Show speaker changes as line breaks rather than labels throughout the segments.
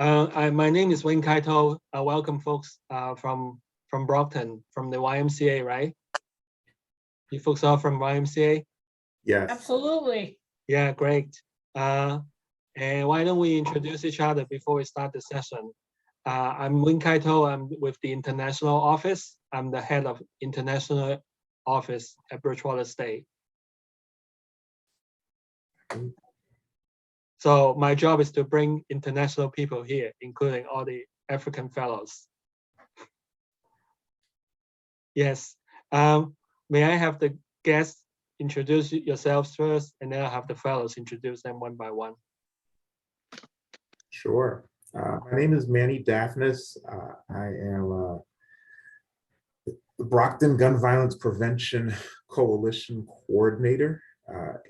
My name is Wayne Kaito. Welcome, folks, from Brockton, from the YMCA, right? You folks are from YMCA?
Yes.
Absolutely.
Yeah, great. And why don't we introduce each other before we start the session? I'm Wayne Kaito. I'm with the International Office. I'm the head of International Office at Bridgewater State. So my job is to bring international people here, including all the African fellows. Yes. May I have the guests introduce yourselves first, and then I'll have the fellows introduce them one by one.
Sure. My name is Manny Daphnis. I am the Brockton Gun Violence Prevention Coalition Coordinator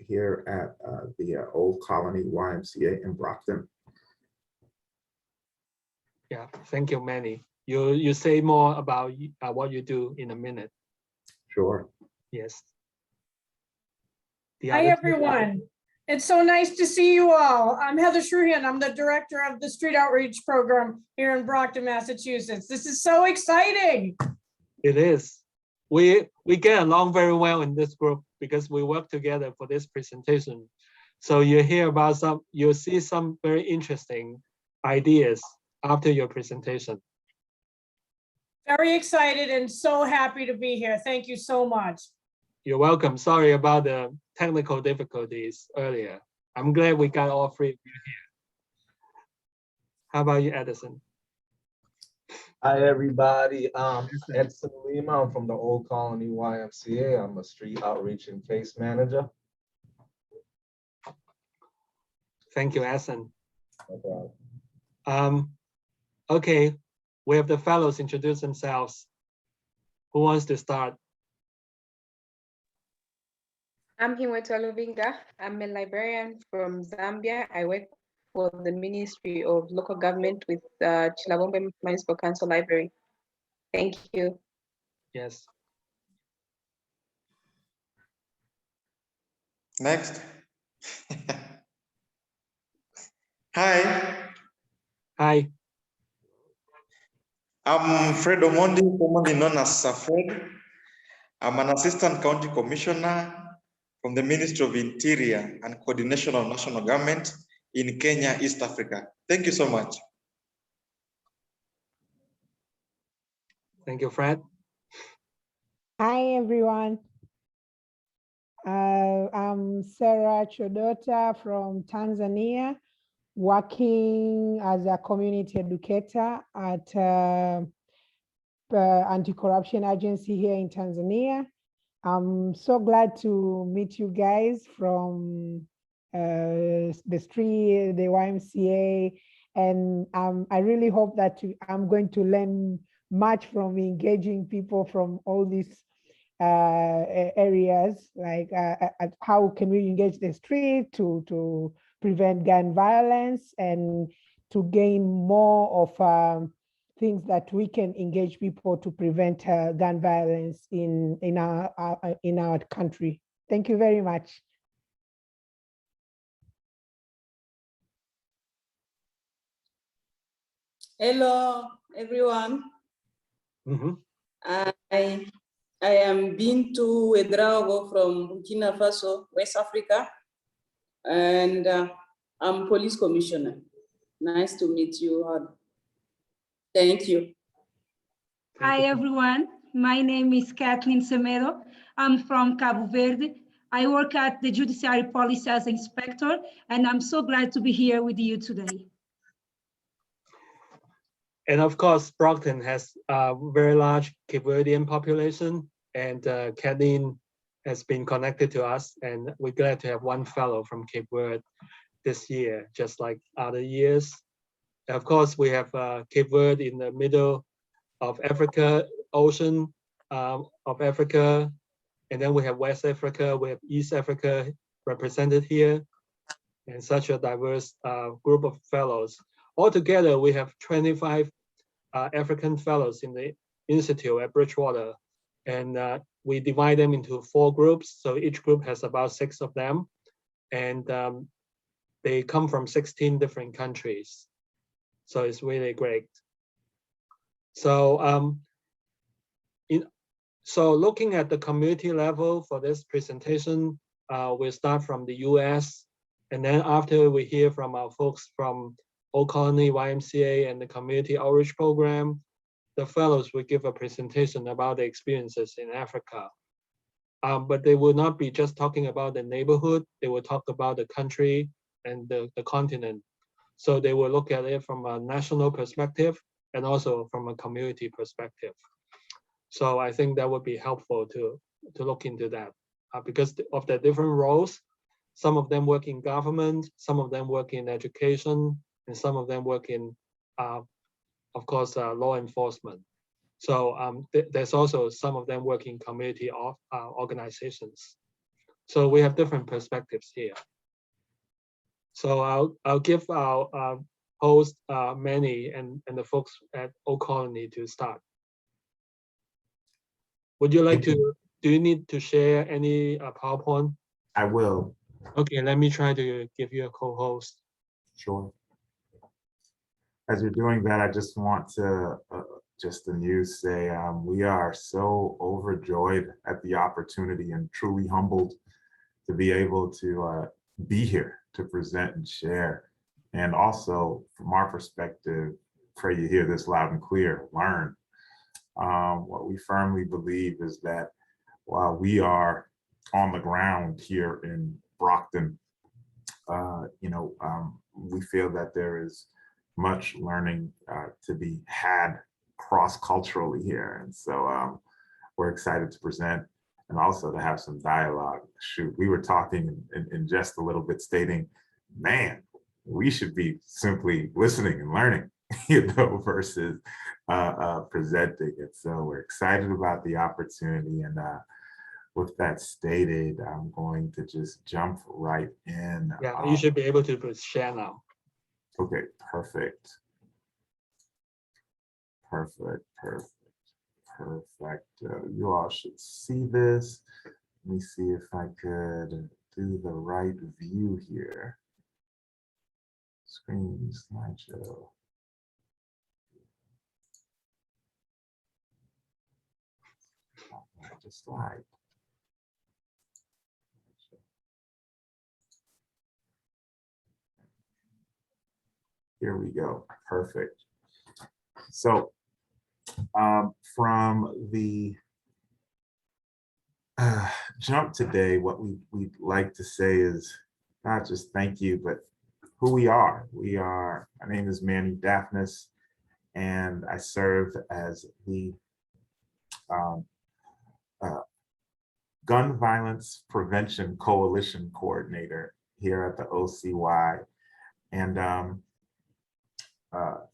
here at the Old Colony YMCA in Brockton.
Yeah, thank you, Manny. You say more about what you do in a minute.
Sure.
Yes.
Hi, everyone. It's so nice to see you all. I'm Heather Shruhan. I'm the director of the Street Outreach Program here in Brockton, Massachusetts. This is so exciting.
It is. We get along very well in this group because we work together for this presentation. So you hear about you'll see some very interesting ideas after your presentation.
Very excited and so happy to be here. Thank you so much.
You're welcome. Sorry about the technical difficulties earlier. I'm glad we got all three of you here. How about you, Edison?
Hi, everybody. Edson Lima. I'm from the Old Colony YMCA. I'm a street outreach and case manager.
Thank you, Edson.
No problem.
Okay, we have the fellows introduce themselves. Who wants to start?
I'm Himweto Luvinga. I'm a librarian from Zambia. I work for the Ministry of Local Government with Chilabombe Municipal Council Library. Thank you.
Yes.
Next. Hi.
Hi.
I'm Fred Omondi, commonly known as Sir Fred. I'm an assistant county commissioner from the Ministry of Interior and Coordination of National Government in Kenya, East Africa. Thank you so much.
Thank you, Fred.
Hi, everyone. I'm Sarah Chodota from Tanzania, working as a community educator at anti-corruption agency here in Tanzania. I'm so glad to meet you guys from the street, the YMCA, and I really hope that I'm going to learn much from engaging people from all these areas, like how can we engage the street to prevent gun violence and to gain more of things that we can engage people to prevent gun violence in our country. Thank you very much.
Hello, everyone.
Mm-hmm.
I am Bintu Wedraogo from Burkina Faso, West Africa, and I'm police commissioner. Nice to meet you all. Thank you.
Hi, everyone. My name is Kathleen Semedo. I'm from Cabo Verde. I work at the Judiciary Police as inspector, and I'm so glad to be here with you today.
And of course, Brockton has a very large Cape Verdean population, and Kathleen has been connected to us, and we're glad to have one fellow from Cape Verde this year, just like other years. And of course, we have Cape Verde in the middle of Africa, ocean of Africa, and then we have West Africa, we have East Africa represented here, and such a diverse group of fellows. Altogether, we have 25 African fellows in the Institute at Bridgewater, and we divide them into 4 groups. So each group has about 6 of them, and they come from 16 different countries. So it's really great. So so looking at the community level for this presentation, we'll start from the US, and then after we hear from our folks from Old Colony YMCA and the Community Outreach Program, the fellows will give a presentation about the experiences in Africa. But they will not be just talking about the neighborhood, they will talk about the country and the continent. So they will look at it from a national perspective and also from a community perspective. So I think that would be helpful to look into that because of the different roles. Some of them work in government, some of them work in education, and some of them work in, of course, law enforcement. So there's also some of them work in community organizations. So we have different perspectives here. So I'll give our host Manny and the folks at Old Colony to start. Would you like to, do you need to share any PowerPoint?
I will.
Okay, let me try to give you a co-host.
Sure. As you're doing that, I just want to just the news say we are so overjoyed at the opportunity and truly humbled to be able to be here to present and share. And also from our perspective, pray you hear this loud and clear, learn. What we firmly believe is that while we are on the ground here in Brockton, we feel that there is much learning to be had cross-culturally here. And so we're excited to present and also to have some dialogue. Shoot, we were talking in just a little bit stating, man, we should be simply listening and learning, versus presenting it. So we're excited about the opportunity. And with that stated, I'm going to just jump right in.
Yeah, you should be able to share now.
Okay, perfect. Perfect. You all should see this. Let me see if I could do the right view here. Screen slideshow. Just slide. Here we go. Perfect. So from the jump today, what we'd like to say is not just thank you, but who we are. My name is Manny Daphnis, and I serve as the Gun Violence Prevention Coalition Coordinator here at the OCY. And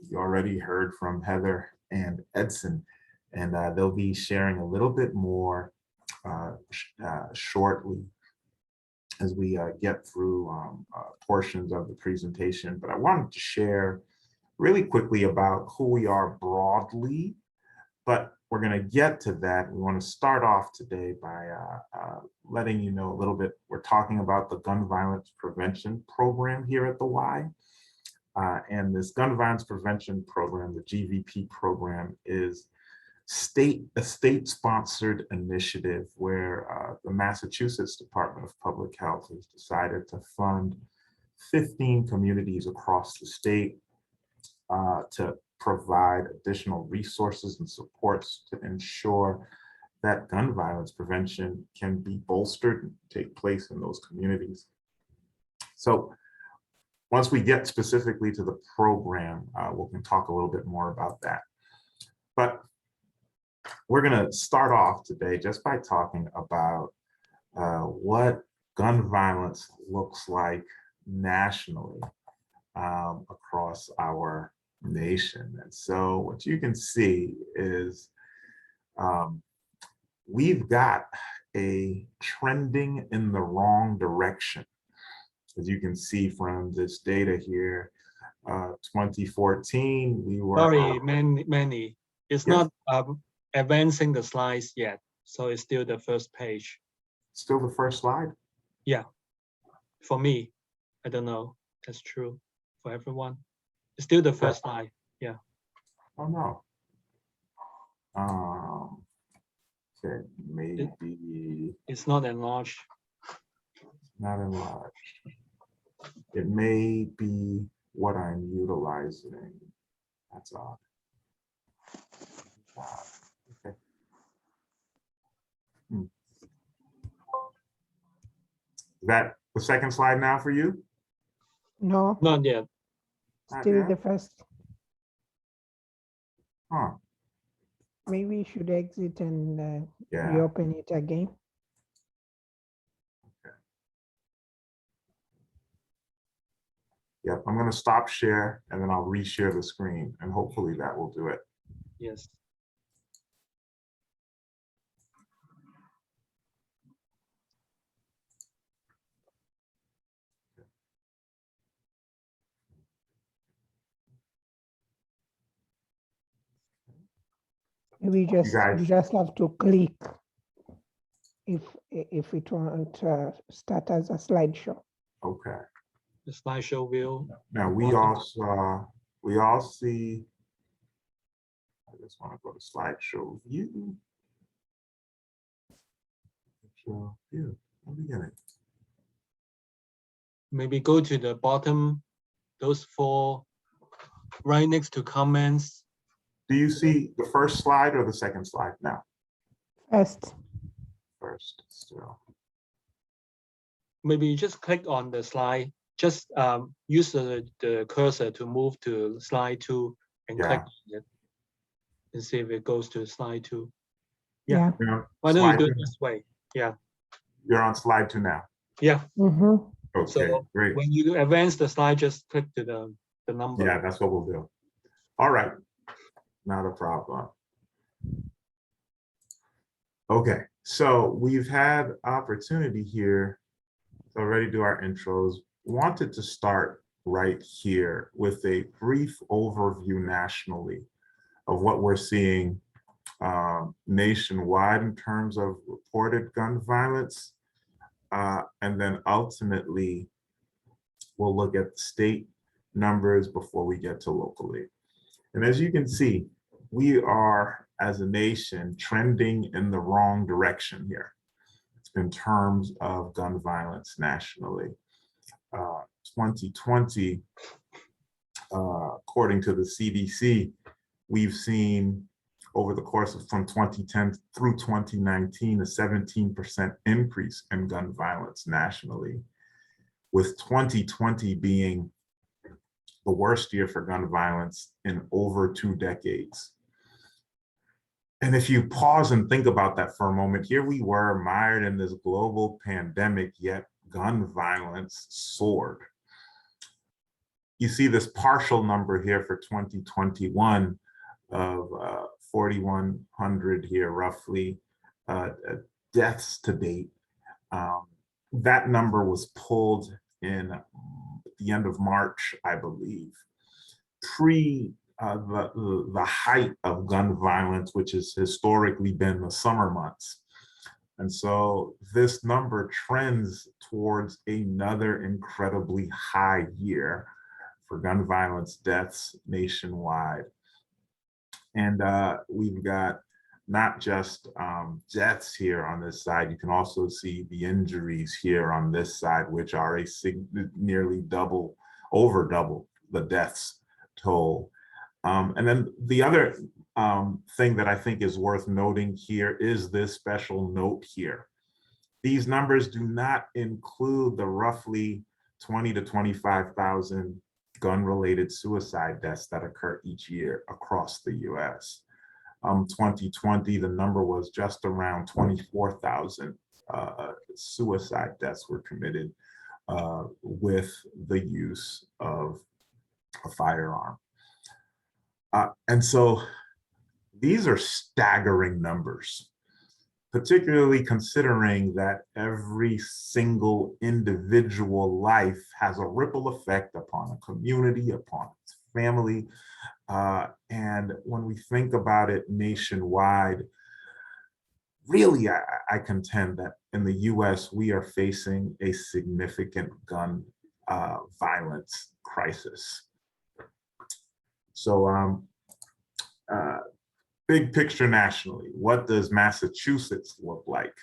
you already heard from Heather and Edson, and they'll be sharing a little bit more shortly as we get through portions of the presentation. But I wanted to share really quickly about who we are broadly, but we're going to get to that. We want to start off today by letting you know a little bit. We're talking about the Gun Violence Prevention Program here at the Y. And this Gun Violence Prevention Program, the GVP program, is a state-sponsored initiative where the Massachusetts Department of Public Health has decided to fund 15 communities across the state to provide additional resources and supports to ensure that gun violence prevention can be bolstered and take place in those communities. So once we get specifically to the program, we can talk a little bit more about that. But we're going to start off today just by talking about what gun violence looks like nationally across our nation. And so what you can see is we've got a trending in the wrong direction. As you can see from this data here, 2014, we were—
Sorry, Manny, it's
Yes.
not advancing the slides yet. So it's still the first page.
Still the first slide?
Yeah, for me, I don't know, that's true for everyone. It's still the first slide.
Oh, no. Okay, maybe
It's not enlarged.
not enlarged. It may be what I'm utilizing. That's odd. Okay. Is that the second slide now for you?
No,
Not yet.
Not
still
yet?
the first.
Huh,
Maybe you should exit and
yeah.
reopen it again.
Yep, I'm gonna stop share and then I'll reshare the screen and hopefully that will do it.
Yes.
We just
guys-
you just have to click if it won't start as a slideshow.
Okay,
The slideshow view.
now we all see. I just want to go to slideshow view. Slideshow view, I'm beginning.
Maybe go to the bottom, those four, right next to comments.
Do you see the first slide or the second slide now?
First,
First, still.
Maybe you just click on the slide, just use the cursor to move to slide 2 and click on it and see if it goes to slide 2.
yeah.
Yeah,
Why don't you
slide
do
two.
it this way? Yeah,
You're on slide 2 now.
yeah.
Mhm.
Okay,
So
great.
when you advance the slide, just click to the number.
Yeah, that's what we'll do. All right, not a problem. Okay, so we've had opportunity here to already do our intros. Wanted to start right here with a brief overview nationally of what we're seeing nationwide in terms of reported gun violence. And then ultimately, we'll look at the state numbers before we get to locally. And as you can see, we are, as a nation, trending in the wrong direction here in terms of gun violence nationally. 2020, according to the CDC, we've seen over the course of from 2010 through 2019, a 17% increase in gun violence nationally, with 2020 being the worst year for gun violence in over 2 decades. And if you pause and think about that for a moment, here we were mired in this global pandemic, yet gun violence soared. You see this partial number here for 2021 of 4,100 here, roughly, deaths to date. That number was pulled in the end of March, I believe, pre the height of gun violence, which has historically been the summer months. And so this number trends towards another incredibly high year for gun violence deaths nationwide. And we've got not just deaths here on this side, you can also see the injuries here on this side, which are nearly over double the deaths toll. And then the other thing that I think is worth noting here is this special note here. These numbers do not include the roughly 20 to 25,000 gun-related suicide deaths that occur each year across the US. 2020, the number was just around 24,000 suicide deaths were committed with the use of a firearm. And so these are staggering numbers, particularly considering that every single individual life has a ripple effect upon a community, upon its family. And when we think about it nationwide, really, I contend that in the US, we are facing a significant gun violence crisis. So big picture nationally, what does Massachusetts look like?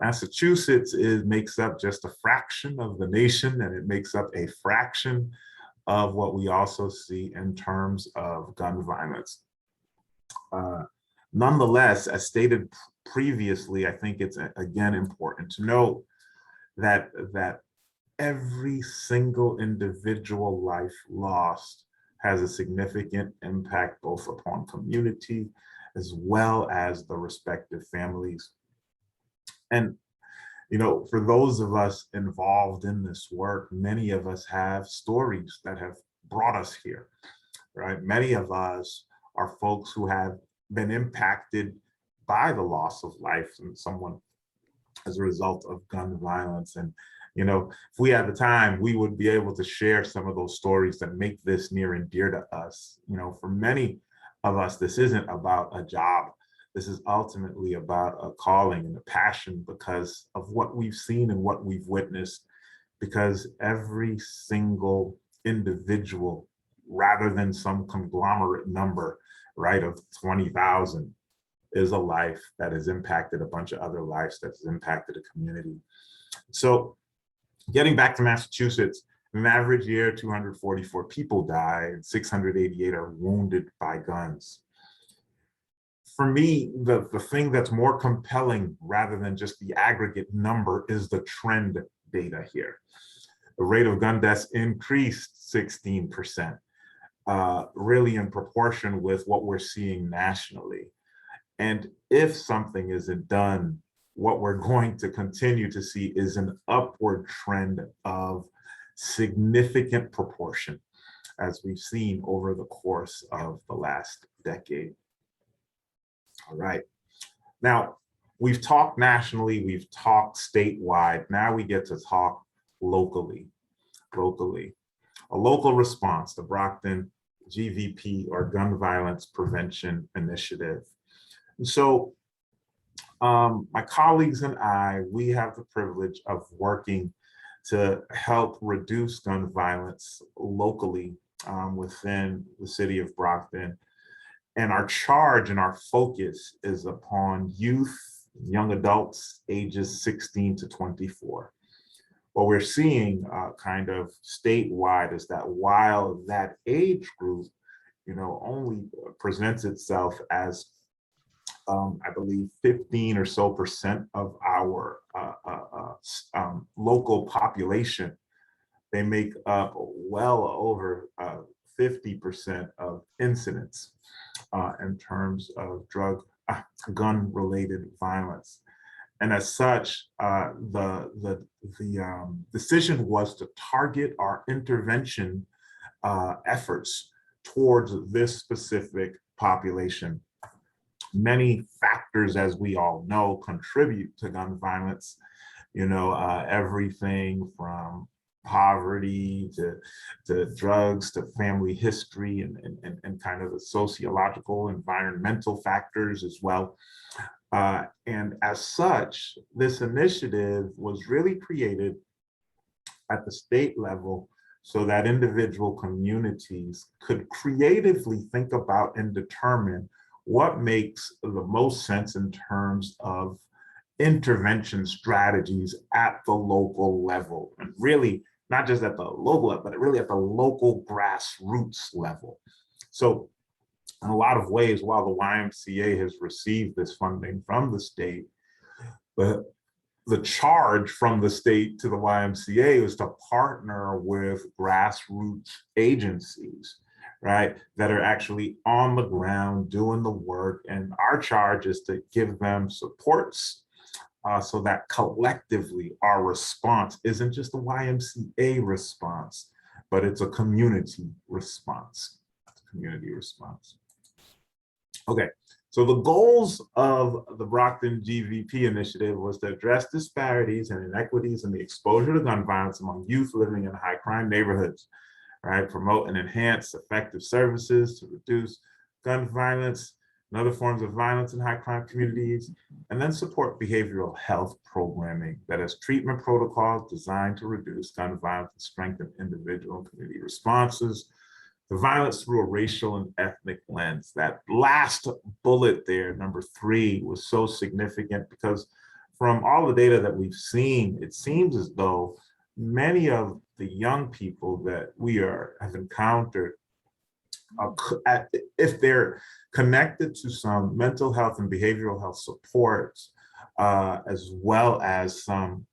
Massachusetts makes up just a fraction of the nation, and it makes up a fraction of what we also see in terms of gun violence. Nonetheless, as stated previously, I think it's again important to note that every single individual life lost has a significant impact both upon community as well as the respective families. And, you know, for those of us involved in this work, many of us have stories that have brought us here, right? Many of us are folks who have been impacted by the loss of life and someone as a result of gun violence. And, you know, if we had the time, we would be able to share some of those stories that make this near and dear to us. You know, for many of us, this isn't about a job. This is ultimately about a calling and a passion because of what we've seen and what we've witnessed, because every single individual, rather than some conglomerate number, right, of 20,000, is a life that has impacted a bunch of other lives, that has impacted a community. So getting back to Massachusetts, in an average year, 244 people die and 688 are wounded by guns. For me, the thing that's more compelling rather than just the aggregate number is the trend data here. The rate of gun deaths increased 16%, really in proportion with what we're seeing nationally. And if something isn't done, what we're going to continue to see is an upward trend of significant proportion, as we've seen over the course of the last decade. All right. Now, we've talked nationally, we've talked statewide. Now we get to talk locally. A local response, the Brockton GVP, or Gun Violence Prevention Initiative. And so my colleagues and I, we have the privilege of working to help reduce gun violence locally within the city of Brockton. And our charge and our focus is upon youth, young adults, ages 16 to 24. What we're seeing kind of statewide is that while that age group, you know, only presents itself as I believe 15% or so of our local population, they make up well over 50% of incidents in terms of gun-related violence. And as such, the decision was to target our intervention efforts towards this specific population. Many factors, as we all know, contribute to gun violence. You know, everything from poverty to drugs to family history and kind of the sociological, environmental factors as well. And as such, this initiative was really created at the state level so that individual communities could creatively think about and determine what makes the most sense in terms of intervention strategies at the local level. And really, not just at the local level, but really at the local grassroots level. So in a lot of ways, while the YMCA has received this funding from the state, the charge from the state to the YMCA is to partner with grassroots agencies, right, that are actually on the ground doing the work. And our charge is to give them supports so that collectively our response isn't just a YMCA response, but it's a community response. Okay, so the goals of the Brockton GVP initiative was to address disparities and inequities in the exposure to gun violence among youth living in high crime neighborhoods, right? Promote and enhance effective services to reduce gun violence and other forms of violence in high crime communities, and then support behavioral health programming that has treatment protocols designed to reduce gun violence and strengthen individual and community responses the violence through a racial and ethnic lens. That last bullet there, number 3, was so significant because from all the data that we've seen, it seems as though many of the young people that we have encountered, if they're connected to some mental health and behavioral health supports, as well as some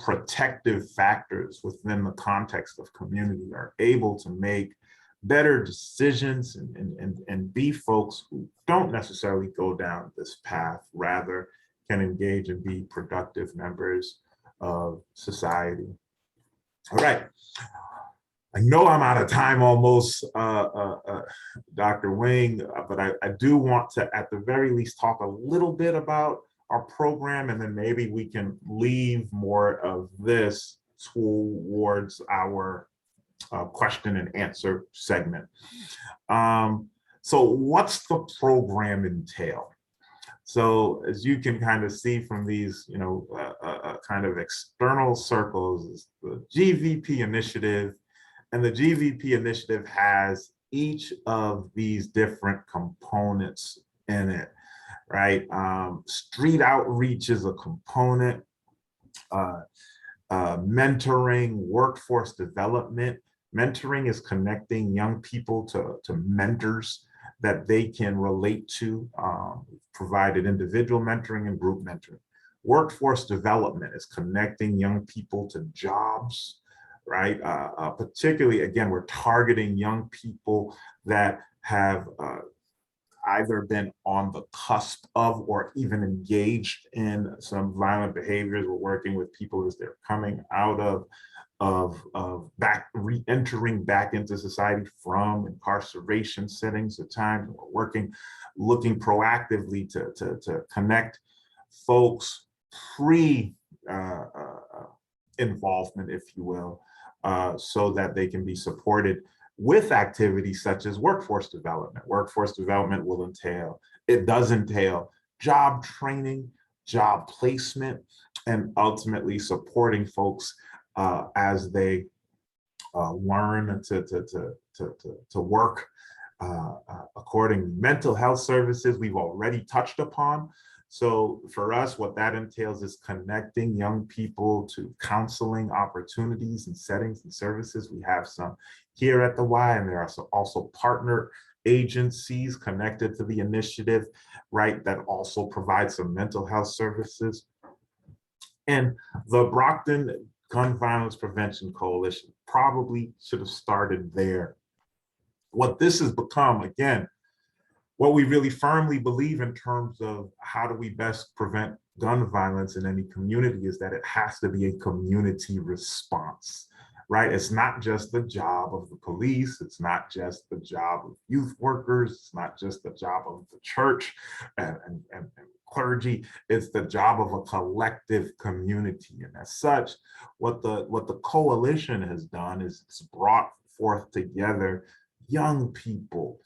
protective factors within the context of community, are able to make better decisions and be folks who don't necessarily go down this path, rather can engage and be productive members of society. All right. I know I'm out of time almost, Dr. Wing, but I do want to, at the very least, talk a little bit about our program, and then maybe we can leave more of this towards our question and answer segment. So what's the program entail? So as you can kind of see from these, kind of external circles, is the GVP initiative, and the GVP initiative has each of these different components in it, right? Street outreach is a component, mentoring, workforce development. Mentoring is connecting young people to mentors that they can relate to, provided individual mentoring and group mentoring. Workforce development is connecting young people to jobs, right? Particularly, again, we're targeting young people that have either been on the cusp of or even engaged in some violent behaviors. We're working with people as they're coming out of re-entering back into society from incarceration settings at times. We're looking proactively to connect folks pre-involvement, if you will, so that they can be supported with activities such as workforce development. Workforce development does entail job training, job placement, and ultimately supporting folks as they learn to work accordingly. Mental health services we've already touched upon. So for us, what that entails is connecting young people to counseling opportunities and settings and services. We have some here at the Y, and there are also partner agencies connected to the initiative, right, that also provide some mental health services. And the Brockton Gun Violence Prevention Coalition probably should have started there. What this has become, again, what we really firmly believe in terms of how do we best prevent gun violence in any community is that it has to be a community response, right? It's not just the job of the police. It's not just the job of youth workers. It's not just the job of the church and clergy. It's the job of a collective community. And as such, what the coalition has done is it's brought forth together young people,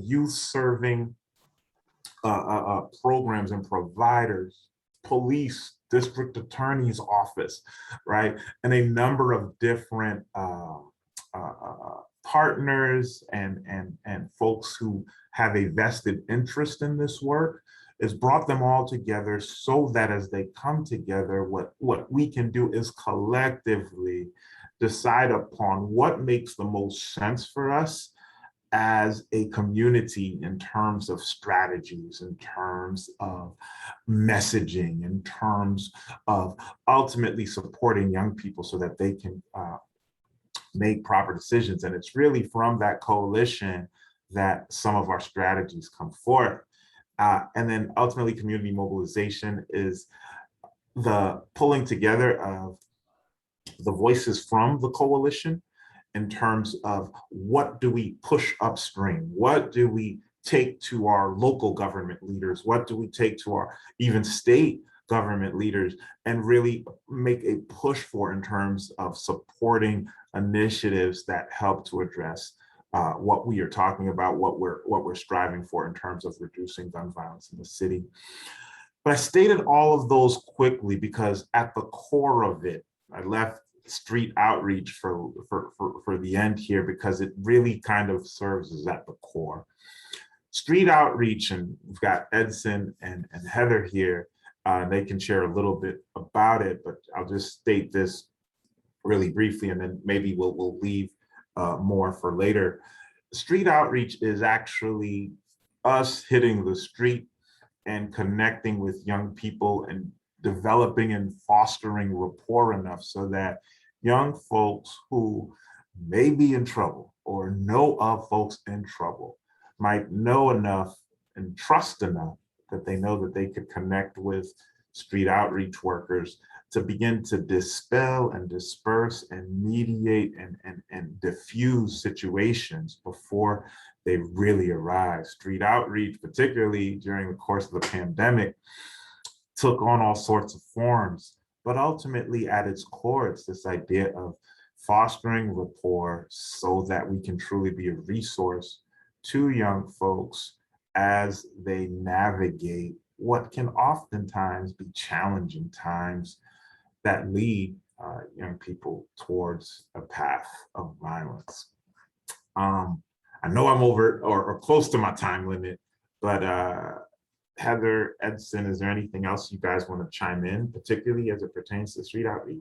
youth serving programs and providers, police, district attorney's office, right? And a number of different partners and folks who have a vested interest in this work. Is brought them all together so that as they come together, what we can do is collectively decide upon what makes the most sense for us as a community in terms of strategies, in terms of messaging, in terms of ultimately supporting young people so that they can make proper decisions. And it's really from that coalition that some of our strategies come forth. And then ultimately community mobilization is the pulling together of the voices from the coalition in terms of what do we push upstream? What do we take to our local government leaders? What do we take to our even state government leaders and really make a push for in terms of supporting initiatives that help to address what we are talking about, what we're striving for in terms of reducing gun violence in the city. But I stated all of those quickly because at the core of it, I left street outreach for the end here, because it really kind of serves as at the core. Street outreach, and we've got Edson and Heather here. They can share a little bit about it, but I'll just state this really briefly, and then maybe we'll leave more for later. Street outreach is actually us hitting the street and connecting with young people and developing and fostering rapport enough so that young folks who may be in trouble or know of folks in trouble might know enough and trust enough that they know that they could connect with street outreach workers to begin to dispel and disperse and mediate and diffuse situations before they really arise. Street outreach, particularly during the course of the pandemic, took on all sorts of forms, but ultimately at its core, it's this idea of fostering rapport so that we can truly be a resource to young folks as they navigate what can oftentimes be challenging times that lead young people towards a path of violence. I know I'm over or close to my time limit, but Heather, Edson, is there anything else you guys want to chime in, particularly as it pertains to street outreach?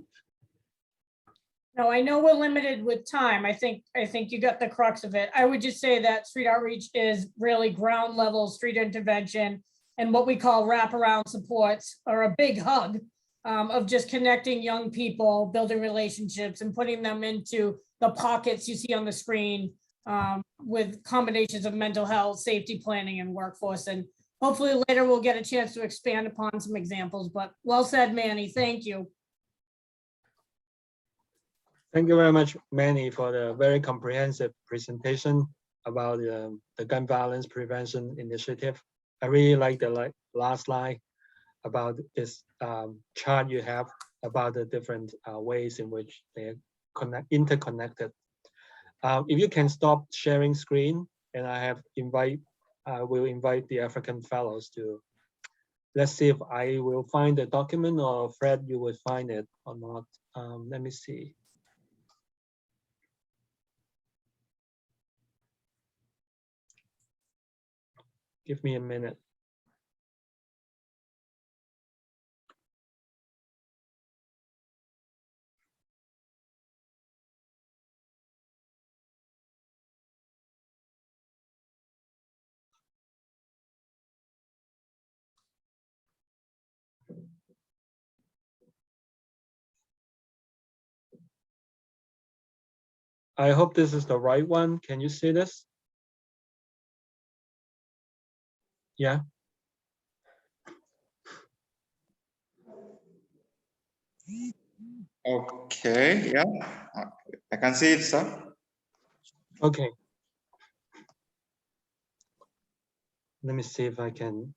No, I know we're limited with time. I think you got the crux of it. I would just say that street outreach is really ground level street intervention, and what we call wraparound supports, or a big hug of just connecting young people, building relationships, and putting them into the pockets you see on the screen with combinations of mental health, safety planning, and workforce. And hopefully later we'll get a chance to expand upon some examples, but well said, Manny. Thank you.
Thank you very much, Manny, for the very comprehensive presentation about the gun violence prevention initiative. I really like the last slide about this chart you have about the different ways in which they are interconnected. If you can stop sharing screen, and I will invite the African fellows to, let's see if I will find the document, or Fred, you will find it or not. Let me see. Give me a minute. I hope this is the right one. Can you see this? Yeah.
Okay, yeah, I can see it, sir.
Okay. Let me see if I can.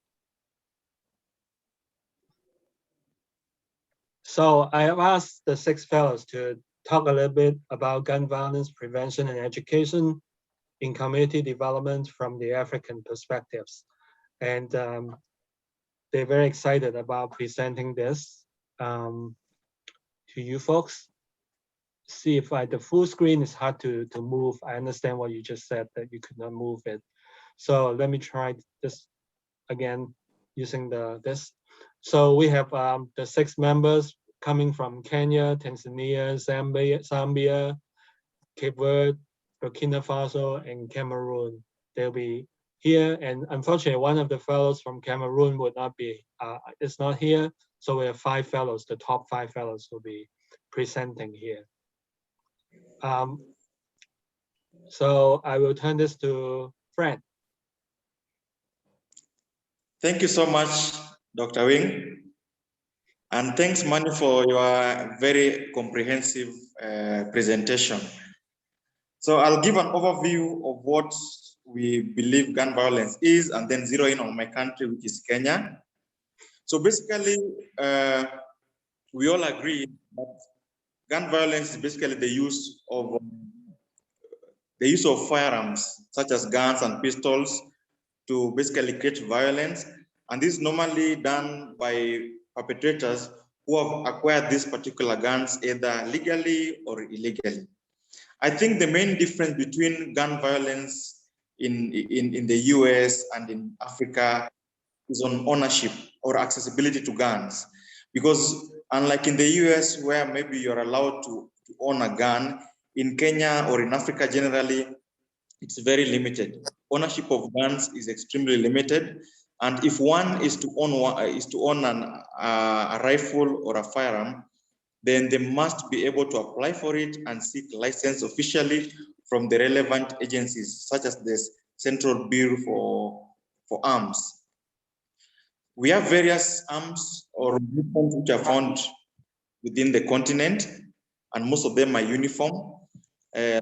So I have asked the 6 fellows to talk a little bit about gun violence prevention and education in community development from the African perspectives. And they're very excited about presenting this to you folks. See if the full screen is hard to move. I understand what you just said, that you could not move it. So let me try this again using this. So we have the 6 members coming from Kenya, Tanzania, Zambia, Cape Verde, Burkina Faso, and Cameroon. They'll be here, and unfortunately, one of the fellows from Cameroon would not be, is not here. So we have 5 fellows, the top 5 fellows will be presenting here. So I will turn this to Fred.
Thank you so much, Dr. Wing. And thanks, Manny, for your very comprehensive presentation. So I'll give an overview of what we believe gun violence is, and then zero in on my country, which is Kenya. So basically, we all agree that gun violence is basically the use of firearms, such as guns and pistols, to basically create violence. And this is normally done by perpetrators who have acquired these particular guns either legally or illegally. I think the main difference between gun violence in the US and in Africa is on ownership or accessibility to guns. Because unlike in the US, where maybe you're allowed to own a gun, in Kenya or in Africa generally, it's very limited. Ownership of guns is extremely limited. And if one is to own a rifle or a firearm, then they must be able to apply for it and seek license officially from the relevant agencies, such as the Central Bureau for Arms. We have various arms or weapons which are found within the continent, and most of them are uniform. The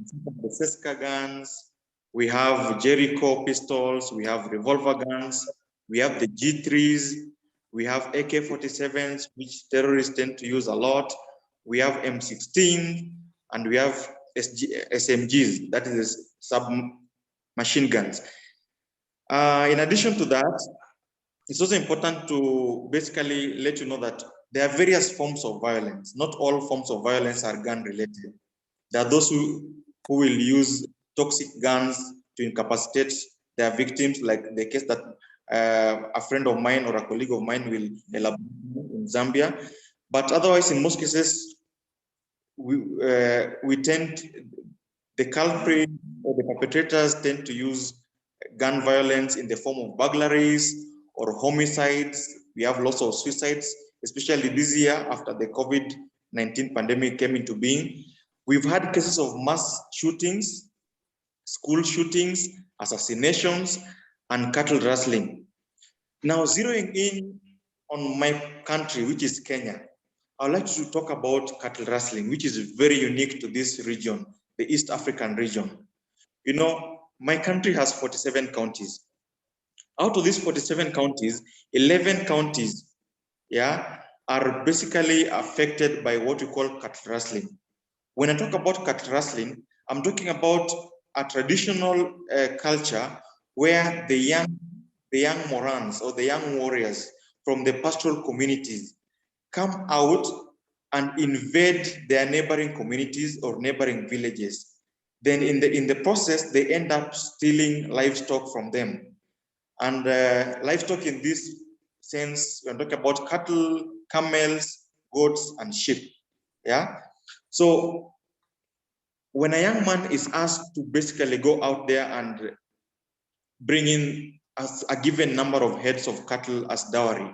Seska guns, we have Jericho pistols, we have revolver guns, we have the G3s, we have AK-47s, which terrorists tend to use a lot. We have M16, and we have SMGs, that is submachine guns. In addition to that, it's also important to basically let you know that there are various forms of violence. Not all forms of violence are gun related. There are those who will use toxic guns to incapacitate their victims, like the case that a friend of mine or a colleague of mine will elaborate in Zambia. But otherwise, in most cases, the culprit or the perpetrators tend to use gun violence in the form of burglaries or homicides. We have lots of suicides, especially this year after the COVID-19 pandemic came into being. We've had cases of mass shootings, school shootings, assassinations, and cattle rustling. Now, zeroing in on my country, which is Kenya, I would like to talk about cattle rustling, which is very unique to this region, the East African region. You know, my country has 47 counties. Out of these 47 counties, 11 counties, are basically affected by what we call cattle rustling. When I talk about cattle rustling, I'm talking about a traditional culture where the young Morans or the young warriors from the pastoral communities come out and invade their neighboring communities or neighboring villages. Then in the process, they end up stealing livestock from them. And livestock in this sense, we're talking about cattle, camels, goats, and sheep. Yeah. So when a young man is asked to basically go out there and bring in a given number of heads of cattle as dowry,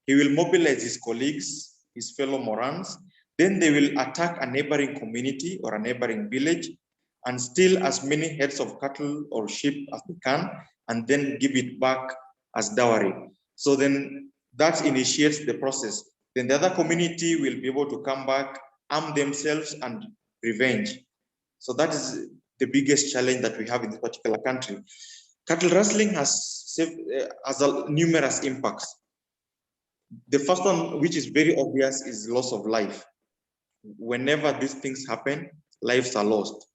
he will mobilize his colleagues, his fellow Morans. Then they will attack a neighboring community or a neighboring village and steal as many heads of cattle or sheep as they can, and then give it back as dowry. So then that initiates the process. Then the other community will be able to come back, arm themselves, and revenge. So that is the biggest challenge that we have in this particular country. Cattle rustling has numerous impacts. The first one, which is very obvious, is loss of life. Whenever these things happen, lives are lost.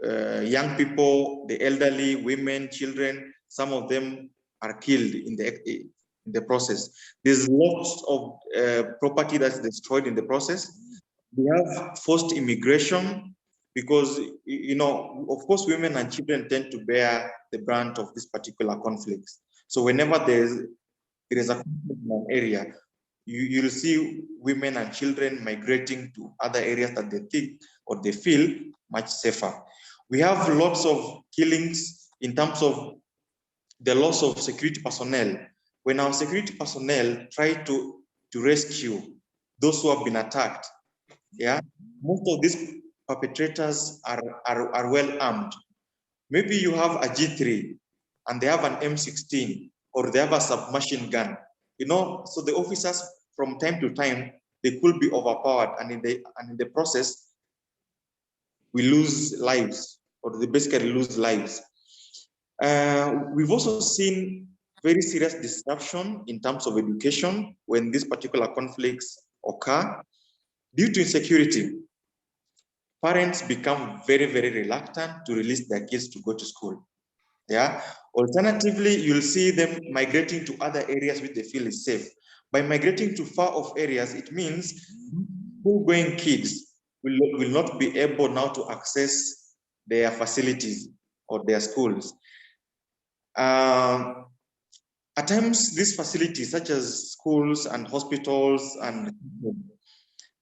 Young people, the elderly, women, children, some of them are killed in the process. There's lots of property that's destroyed in the process. We have forced immigration because, you know, of course, women and children tend to bear the brunt of this particular conflicts. So whenever there is a conflict in an area, you'll see women and children migrating to other areas that they think or they feel much safer. We have lots of killings in terms of the loss of security personnel. When our security personnel try to rescue those who have been attacked, most of these perpetrators are well armed. Maybe you have a G3 and they have an M16 or they have a submachine gun. You know, so the officers from time to time, they could be overpowered, and in the process, we lose lives, or they basically lose lives. We've also seen very serious disruption in terms of education when these particular conflicts occur. Due to insecurity, parents become very, very reluctant to release their kids to go to school. Alternatively, you'll see them migrating to other areas which they feel is safe. By migrating to far off areas, it means school-going kids will not be able now to access their facilities or their schools. At times, these facilities, such as schools and hospitals, and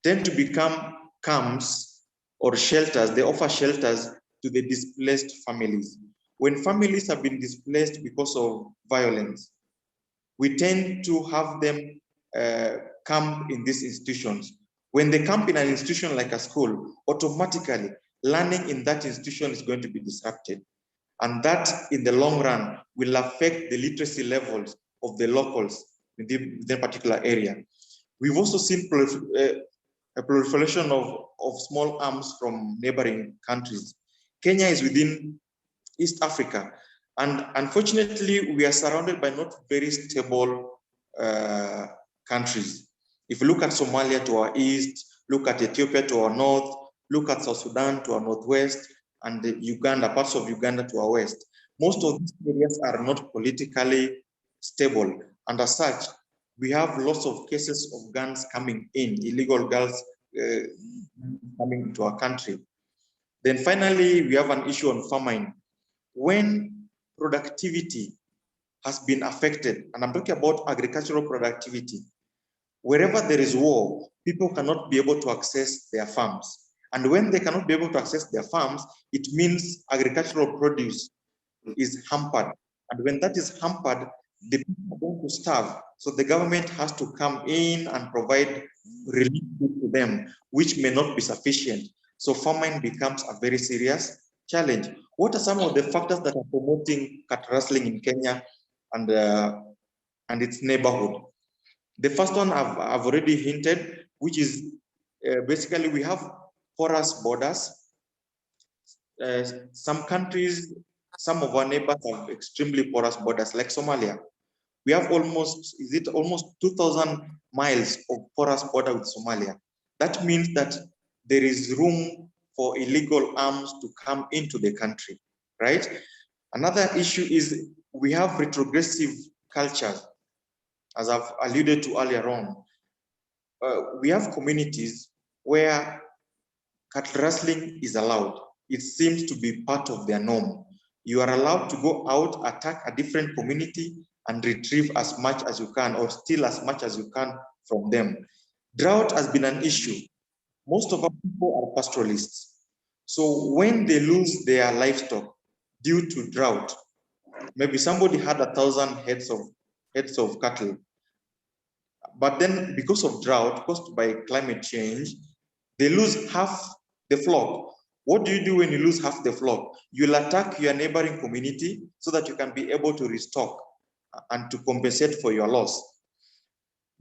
tend to become camps or shelters. They offer shelters to the displaced families. When families have been displaced because of violence, we tend to have them camp in these institutions. When they camp in an institution like a school, automatically learning in that institution is going to be disrupted. And that, in the long run, will affect the literacy levels of the locals in the particular area. We've also seen a proliferation of small arms from neighboring countries. Kenya is within East Africa, and unfortunately, we are surrounded by not very stable countries. If you look at Somalia to our east, look at Ethiopia to our north, look at South Sudan to our northwest, and Uganda, parts of Uganda to our west. Most of these areas are not politically stable, and as such, we have lots of cases of guns coming in, illegal guns coming into our country. Then finally, we have an issue on famine. When productivity has been affected, and I'm talking about agricultural productivity, wherever there is war, people cannot be able to access their farms. And when they cannot be able to access their farms, it means agricultural produce is hampered. And when that is hampered, the people are going to starve. So the government has to come in and provide relief to them, which may not be sufficient. So famine becomes a very serious challenge. What are some of the factors that are promoting cat rustling in Kenya and its neighborhood? The first one I've already hinted, which is basically we have porous borders. Some countries, some of our neighbors have extremely porous borders, like Somalia. We have almost 2,000 miles of porous border with Somalia. That means that there is room for illegal arms to come into the country, right? Another issue is we have retrogressive cultures, as I've alluded to earlier on. We have communities where cattle rustling is allowed. It seems to be part of their norm. You are allowed to go out, attack a different community, and retrieve as much as you can, or steal as much as you can from them. Drought has been an issue. Most of our people are pastoralists. So when they lose their livestock due to drought, maybe somebody had 1,000 heads of cattle, but then because of drought caused by climate change, they lose half the flock. What do you do when you lose half the flock? You'll attack your neighboring community so that you can be able to restock and to compensate for your loss.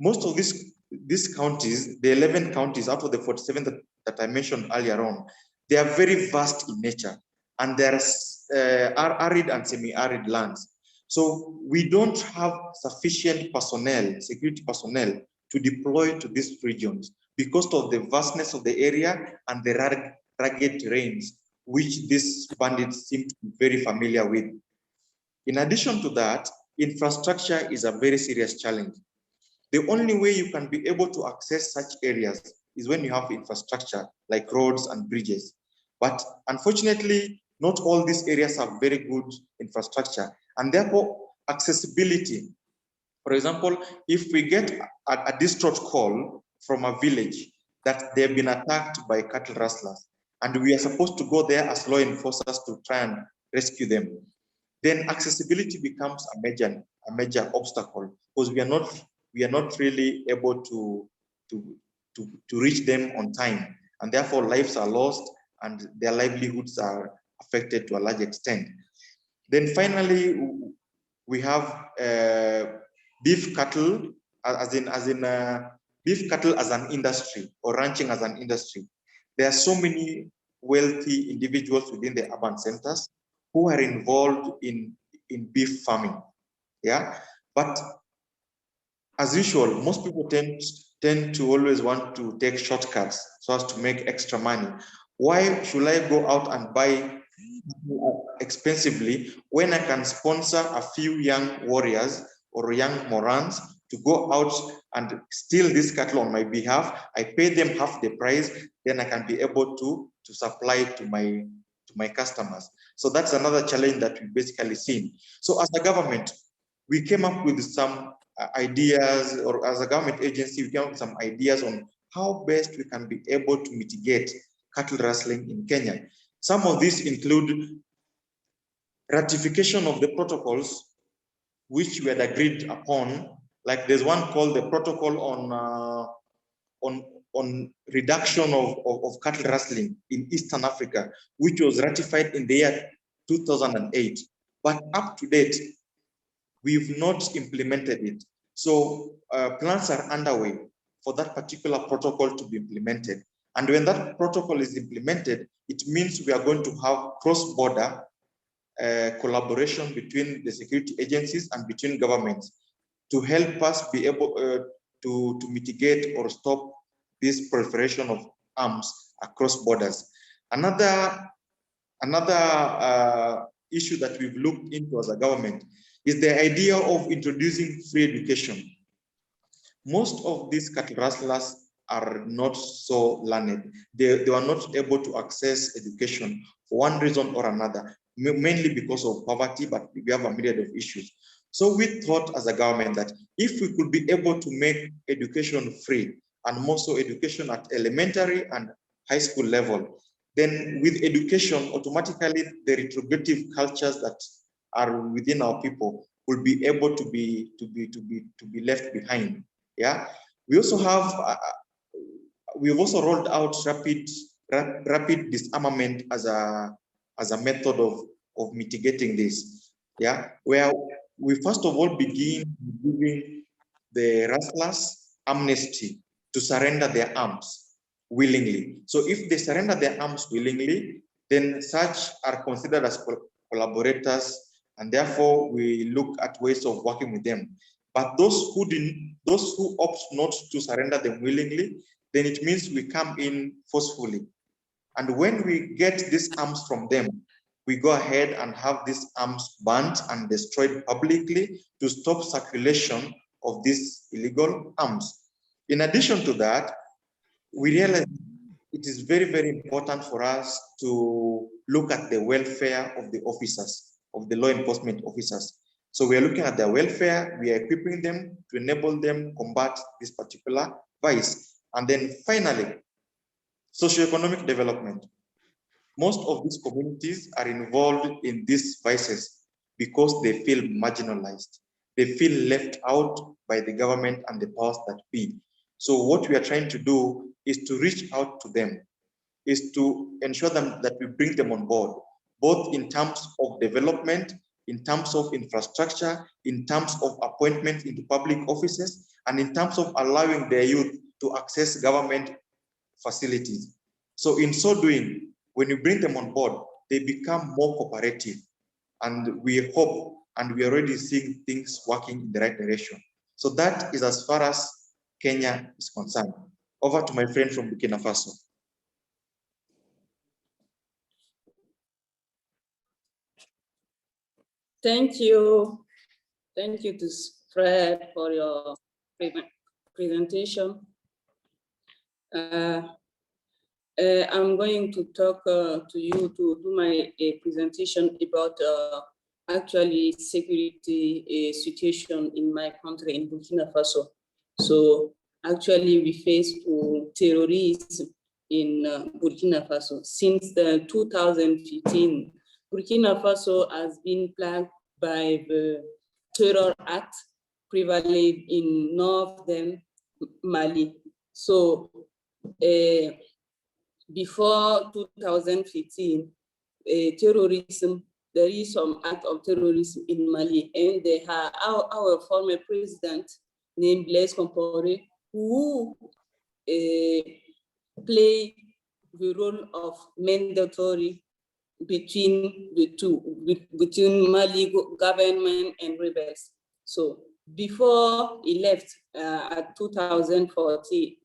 Most of these counties, the 11 counties out of the 47 that I mentioned earlier on, they are very vast in nature, and there are arid and semi-arid lands. So we don't have sufficient personnel, security personnel, to deploy to these regions because of the vastness of the area and the rugged terrains, which these bandits seem to be very familiar with. In addition to that, infrastructure is a very serious challenge. The only way you can be able to access such areas is when you have infrastructure like roads and bridges. But unfortunately, not all these areas have very good infrastructure, and therefore accessibility. For example, if we get a distraught call from a village that they've been attacked by cattle rustlers, and we are supposed to go there as law enforcers to try and rescue them, then accessibility becomes a major obstacle, because we are not really able to reach them on time, and therefore lives are lost and their livelihoods are affected to a large extent. Then finally, we have beef cattle beef cattle as an industry, or ranching as an industry. There are so many wealthy individuals within the urban centers who are involved in beef farming. Yeah, but as usual, most people tend to always want to take shortcuts so as to make extra money. Why should I go out and buy expensively when I can sponsor a few young warriors or young Morans to go out and steal this cattle on my behalf, I pay them half the price, then I can be able to supply to my customers. So that's another challenge that we basically seen. So as a government, we came up with some ideas, or as a government agency, we came up with some ideas on how best we can be able to mitigate cattle rustling in Kenya. Some of these include ratification of the protocols which we had agreed upon. Like there's one called the protocol on reduction of cattle rustling in Eastern Africa, which was ratified in the year 2008. But up to date, we've not implemented it. So plans are underway for that particular protocol to be implemented. And when that protocol is implemented, it means we are going to have cross-border collaboration between the security agencies and between governments to help us be able to mitigate or stop this proliferation of arms across borders. Another issue that we've looked into as a government is the idea of introducing free education. Most of these cattle rustlers are not so learned. They were not able to access education for one reason or another, mainly because of poverty, but we have a myriad of issues. So we thought as a government that if we could be able to make education free, and more so education at elementary and high school level, then with education, automatically the retributive cultures that are within our people will be able to be left behind. Yeah, we also have we've also rolled out rapid disarmament as a method of mitigating this. Yeah, where we first of all begin giving the rustlers amnesty to surrender their arms willingly. So if they surrender their arms willingly, then such are considered as collaborators, and therefore we look at ways of working with them. But those who opt not to surrender them willingly, then it means we come in forcefully. And when we get these arms from them, we go ahead and have these arms banned and destroyed publicly to stop circulation of these illegal arms. In addition to that, we realize it is very, very important for us to look at the welfare of the officers, of the law enforcement officers. So we are looking at their welfare, we are equipping them to enable them combat this particular vice. And then finally, socioeconomic development. Most of these communities are involved in these vices because they feel marginalized. They feel left out by the government and the powers that be. So what we are trying to do is to reach out to them, is to ensure that we bring them on board, both in terms of development, in terms of infrastructure, in terms of appointment into public offices, and in terms of allowing their youth to access government facilities. So in so doing, when you bring them on board, they become more cooperative. And we hope, and we are already seeing things working in the right direction. So that is as far as Kenya is concerned. Over to my friend from Burkina Faso.
Thank you. Thank you to Fred for your presentation. I'm going to talk to you to do my presentation about actually security situation in my country, in Burkina Faso. So actually we face terrorism in Burkina Faso. Since 2015, Burkina Faso has been plagued by the terror act prevalent in northern Mali. So before 2015, terrorism, there is some act of terrorism in Mali, and they have our former president named Blaise Compaoré, who play the role of mandatory between the two, between Mali government and rebels. So before he left at 2014,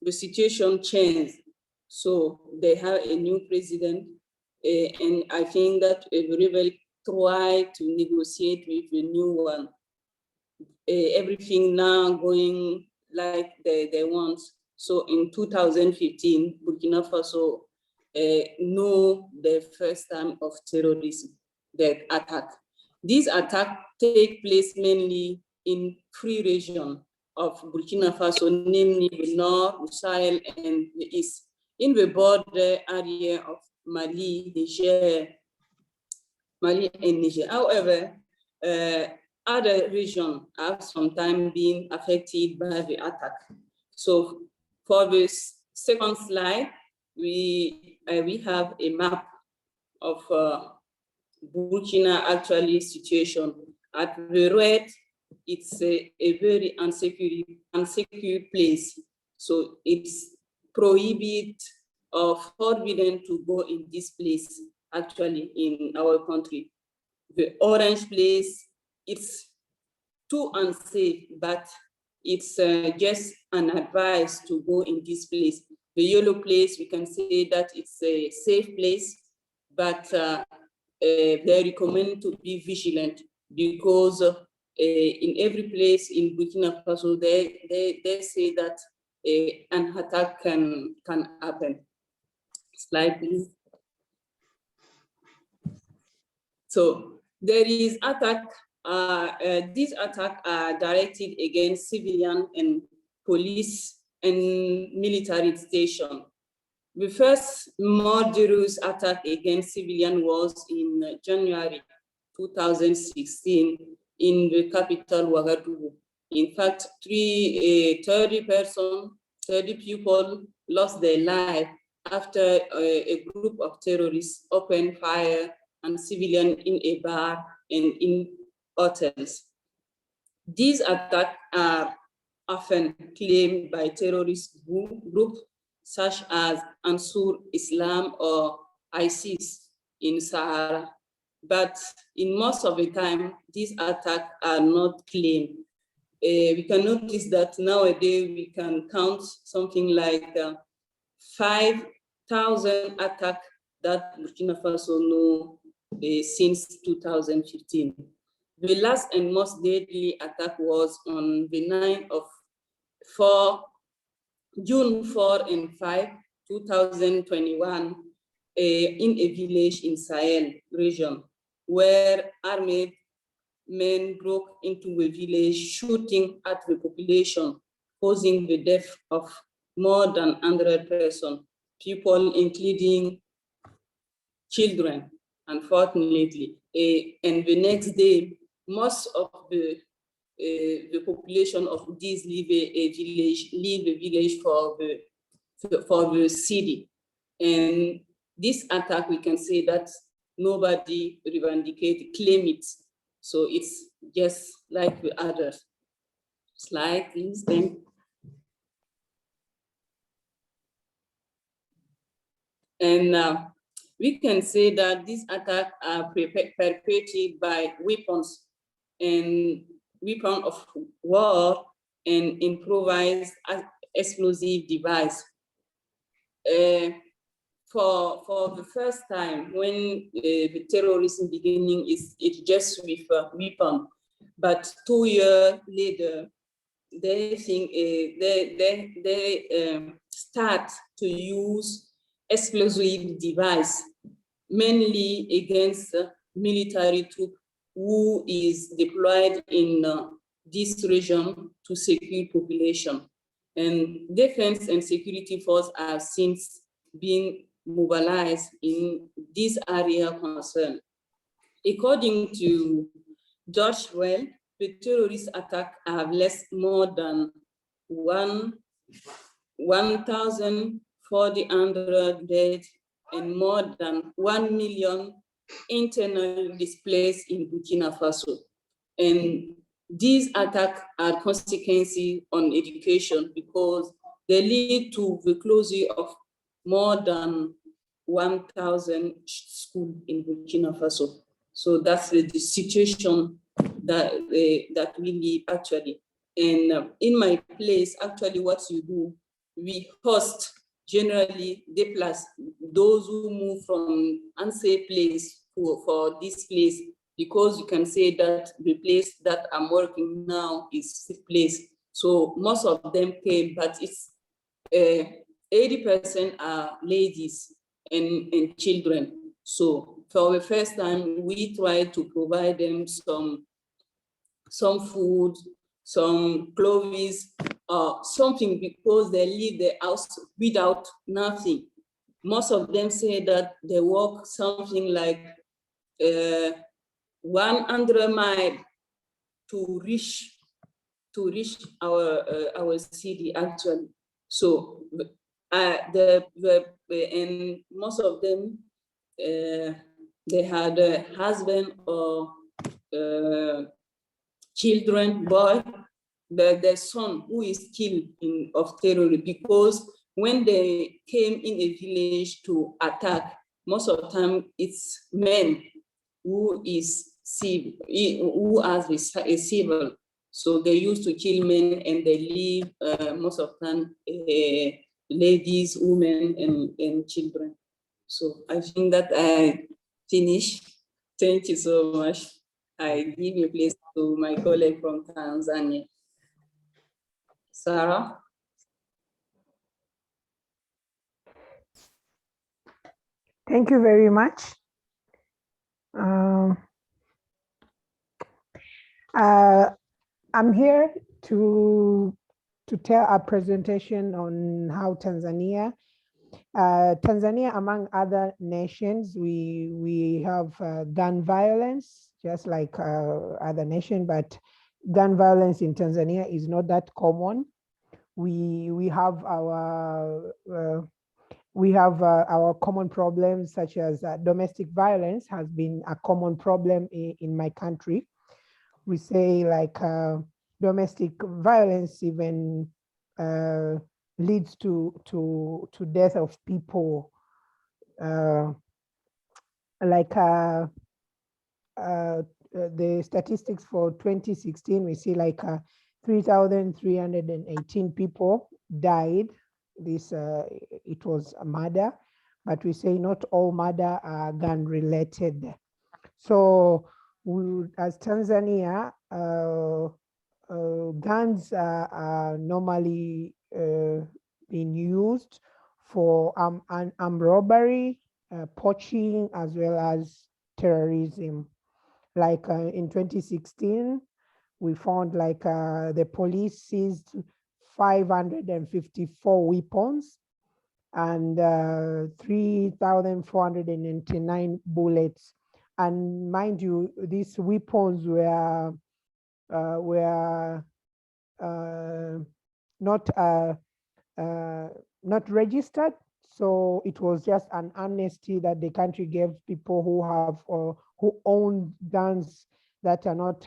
the situation changed. So they have a new president, and I think that the rebel try to negotiate with a new one. Everything now going like they want. So in 2015, Burkina Faso know the first time of terrorism, that attack. These attacks take place mainly in 3 regions of Burkina Faso, namely the North, the Sahel, and the East. In the border area of Mali, and Niger. However, other regions have sometimes been affected by the attack. So for this second slide, we have a map of Burkina actually situation. At the red, it's a very unsecure place. So it's prohibited or forbidden to go in this place actually in our country. The orange place, it's too unsafe, but it's just an advice to go in this place. The yellow place, we can say that it's a safe place, but they recommend to be vigilant because in every place in Burkina Faso, they say that an attack can happen. Slide, please. So there is attack. These attacks are directed against civilian and police and military station. The first murderous attack against civilian was in January 2016 in the capital Ouagadougou. In fact, 30 people lost their life after a group of terrorists opened fire on civilians in a bar and in hotels. These attacks are often claimed by terrorist groups such as Ansur Islam or ISIS in Sahara. But in most of the time, these attacks are not claimed. We can notice that nowadays we can count something like 5,000 attacks that Burkina Faso know since 2015. The last and most deadly attack was on the 9th of June 4 and 5, 2021, in a village in Sahel region, where armed men broke into a village, shooting at the population, causing the death of more than 100 persons, people including children, unfortunately. And the next day, most of the population of these leave the village for the city. And this attack, we can say that nobody claim it. So it's just like the others. Slide, please, then. And we can say that these attacks are perpetrated by weapons of war and improvised explosive device. For the first time, when the terrorism beginning it's just with weapon, but 2 years later, they think they start to use explosive device, mainly against military troops who is deployed in this region to secure population. And defense and security force have since been mobilized in this area concerned. According to George Well, the terrorist attack have less more than 1,400 dead and more than 1 million internally displaced in Burkina Faso. And these attacks are consequences on education because they lead to the closure of more than 1,000 schools in Burkina Faso. So that's the situation that we live actually. And in my place, actually what you do, we host generally those who move from unsafe place for this place, because you can say that the place that I'm working now is the place. So most of them came, but it's 80% are ladies and children. So for the first time, we tried to provide them some food, some clothes, something, because they leave the house without nothing. Most of them say that they walk something like 100 miles to reach our city actually. So and most of them they had a husband or children, boy, the son who is killed of terror, because when they came in a village to attack, most of the time it's men who has a civil. So they used to kill men and they leave most of the time ladies, women, and children. So I think that I finish. Thank you so much. I give a place to my colleague from Tanzania. Sarah?
Thank you very much. I'm here to tell a presentation on how Tanzania, among other nations, we have gun violence, just like other nations, but gun violence in Tanzania is not that common. We have our common problems, such as domestic violence has been a common problem in my country. We say like domestic violence even leads to death of people. The statistics for 2016, we see like 3,318 people died. This it was a murder, but we say not all murder are gun related. So as Tanzania, guns are normally being used for armed robbery, poaching, as well as terrorism. Like in 2016, we found like the police seized 554 weapons and 3,499 bullets. And mind you, these weapons were not registered. So it was just an amnesty that the country gave people who have or who own guns that are not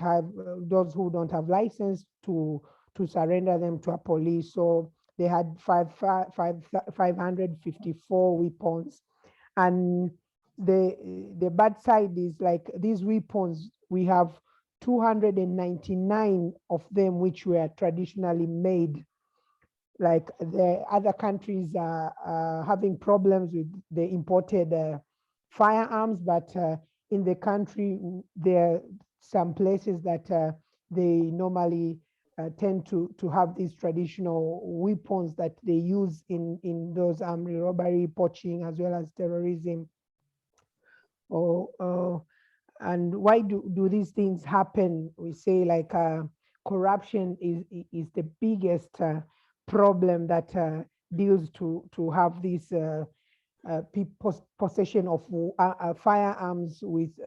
those who don't have license to surrender them to a police. So they had 554 weapons. And the bad side is like these weapons, we have 299 of them which were traditionally made. Like the other countries are having problems with the imported firearms, but in the country, there are some places that they normally tend to have these traditional weapons that they use in those armed robbery, poaching, as well as terrorism. And why do these things happen? We say like corruption is the biggest problem that deals to have this possession of firearms with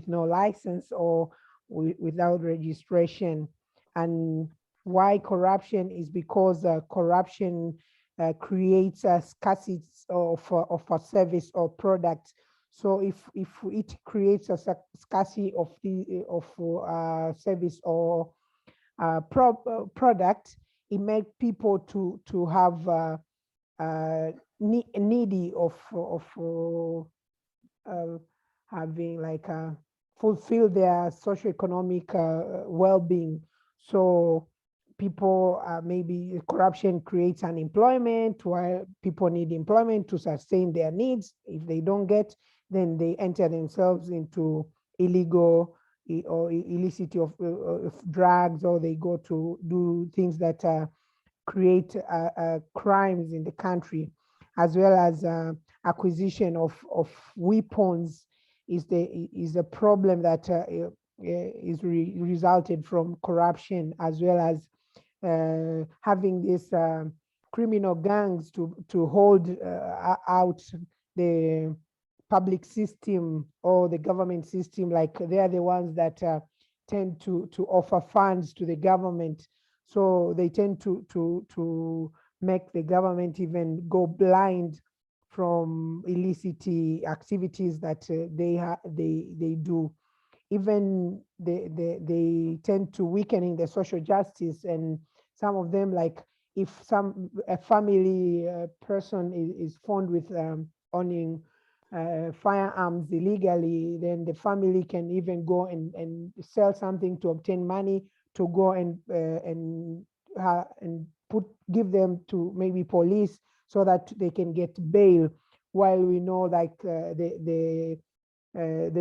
no license or without registration. And why corruption is because corruption creates a scarcity of a service or product. So if it creates a scarcity of service or product, it makes people to have needy of having like fulfill their socioeconomic well-being. So people, maybe corruption creates unemployment while people need employment to sustain their needs. If they don't get, then they enter themselves into illegal or illicit of drugs, or they go to do things that create crimes in the country, as well as acquisition of weapons is a problem that is resulted from corruption, as well as having these criminal gangs to hold out the public system or the government system. Like they are the ones that tend to offer funds to the government, so they tend to make the government even go blind from illicit activities that they do. Even they tend to weakening the social justice, and some of them, like if a family person is found with owning firearms illegally, then the family can even go and sell something to obtain money to go and give them to maybe police so that they can get bail. While we know, like the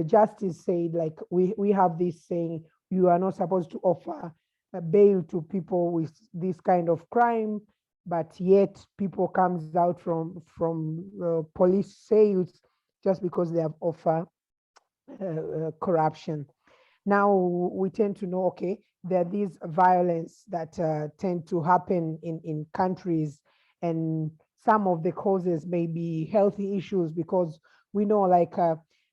justice said, like we have this saying, you are not supposed to offer a bail to people with this kind of crime, but yet people comes out from police sales just because they have offered corruption. Now we tend to know, okay, there are these violence that tend to happen in countries, and some of the causes may be healthy issues, because we know, like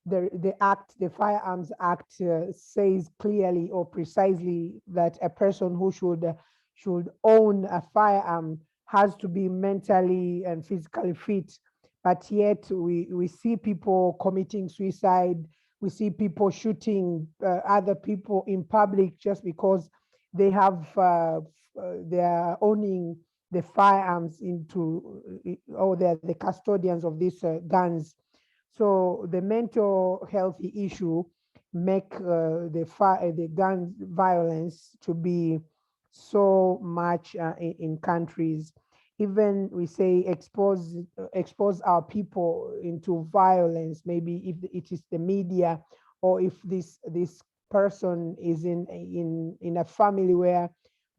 the Firearms Act says clearly or precisely that a person who should own a firearm has to be mentally and physically fit. But yet we see people committing suicide. We see people shooting other people in public just because they have they are owning the firearms or they're the custodians of these guns. So the mental health issue make the gun violence to be so much in countries. Even we say expose our people into violence, maybe if it is the media, or if this person is in a family where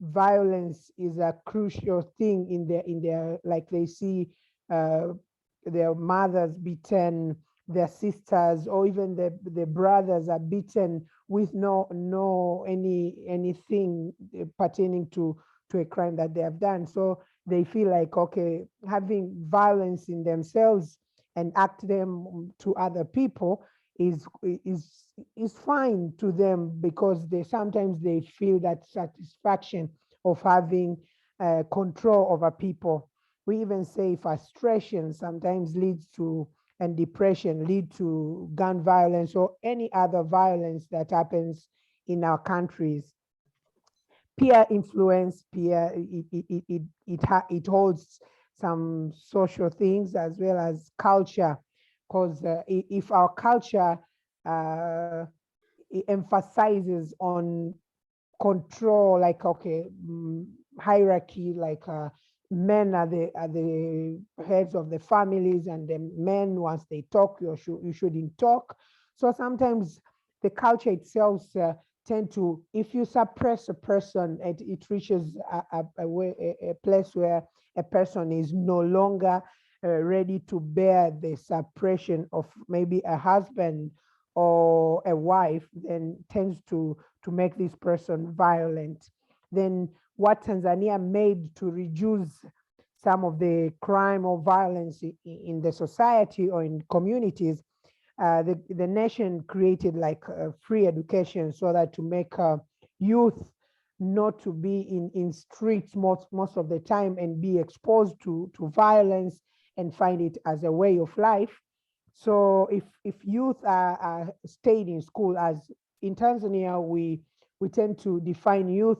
violence is a crucial thing in their like they see their mothers beaten, their sisters, or even the brothers are beaten with anything pertaining to a crime that they have done. So they feel like, okay, having violence in themselves and act them to other people is fine to them, because sometimes they feel that satisfaction of having control over people. We even say frustration sometimes leads to, and depression lead to gun violence or any other violence that happens in our countries. Peer influence, it holds some social things as well as culture, because if our culture emphasizes on control, like, okay, hierarchy, like men are the heads of the families, and the men, once they talk, you shouldn't talk. So sometimes the culture itself tend to, if you suppress a person, it reaches a place where a person is no longer ready to bear the suppression of maybe a husband or a wife, then tends to make this person violent. Then what Tanzania made to reduce some of the crime or violence in the society or in communities, the nation created like free education, so that to make youth not to be in streets most of the time and be exposed to violence and find it as a way of life. So if youth are stayed in school, as in Tanzania, we tend to define youth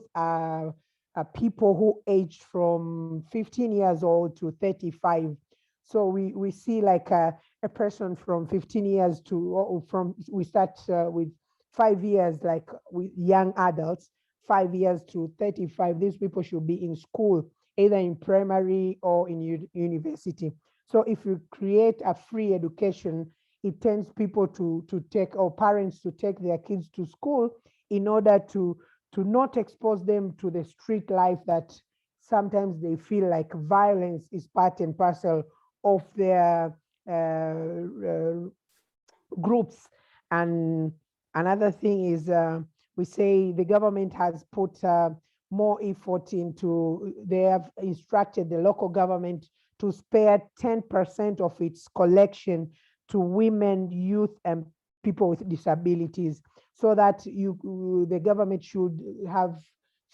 people who age from 15 years old to 35. So we see like a person from 15 years to we start with 5 years, like with young adults. 5 years to 35, these people should be in school, either in primary or in university. So if you create a free education, it tends people to take, or parents to take their kids to school in order to not expose them to the street life that sometimes they feel like violence is part and parcel of their groups. And another thing is, we say the government has put more effort into, they have instructed the local government to spare 10% of its collection to women, youth, and people with disabilities, so that the government should have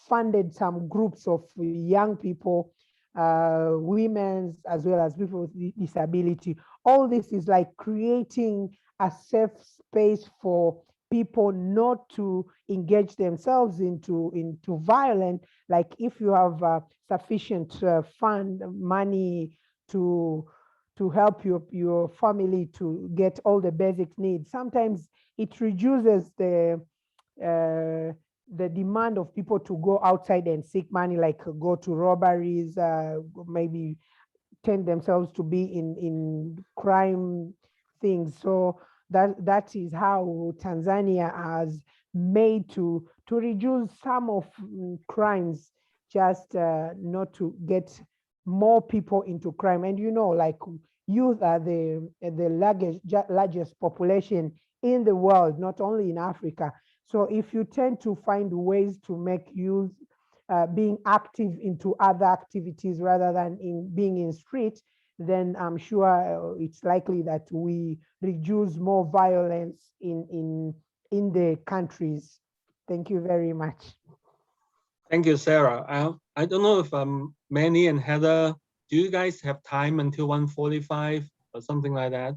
funded some groups of young people, women, as well as people with disability. All this is like creating a safe space for people not to engage themselves into violence. Like if you have sufficient fund money to help your family to get all the basic needs, sometimes it reduces the demand of people to go outside and seek money, like go to robberies, maybe tend themselves to be in crime things. So that is how Tanzania has made to reduce some of crimes, just not to get more people into crime. And like youth are the largest population in the world, not only in Africa. So if you tend to find ways to make youth being active into other activities rather than being in street, then I'm sure it's likely that we reduce more violence in the countries. Thank you very much.
Thank you, Sarah. I don't know if Manny and Heather, do you guys have time until 1:45 or something like that?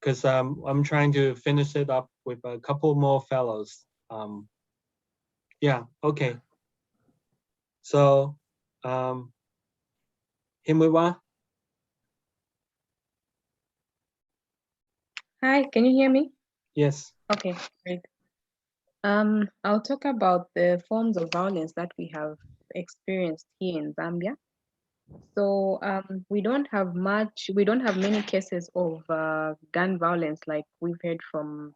Because I'm trying to finish it up with a couple more fellows. Yeah, okay. So, Himiwa?
Hi, can you hear me?
Yes.
Okay, great. I'll talk about the forms of violence that we have experienced here in Zambia. So we don't have many cases of gun violence like we've heard from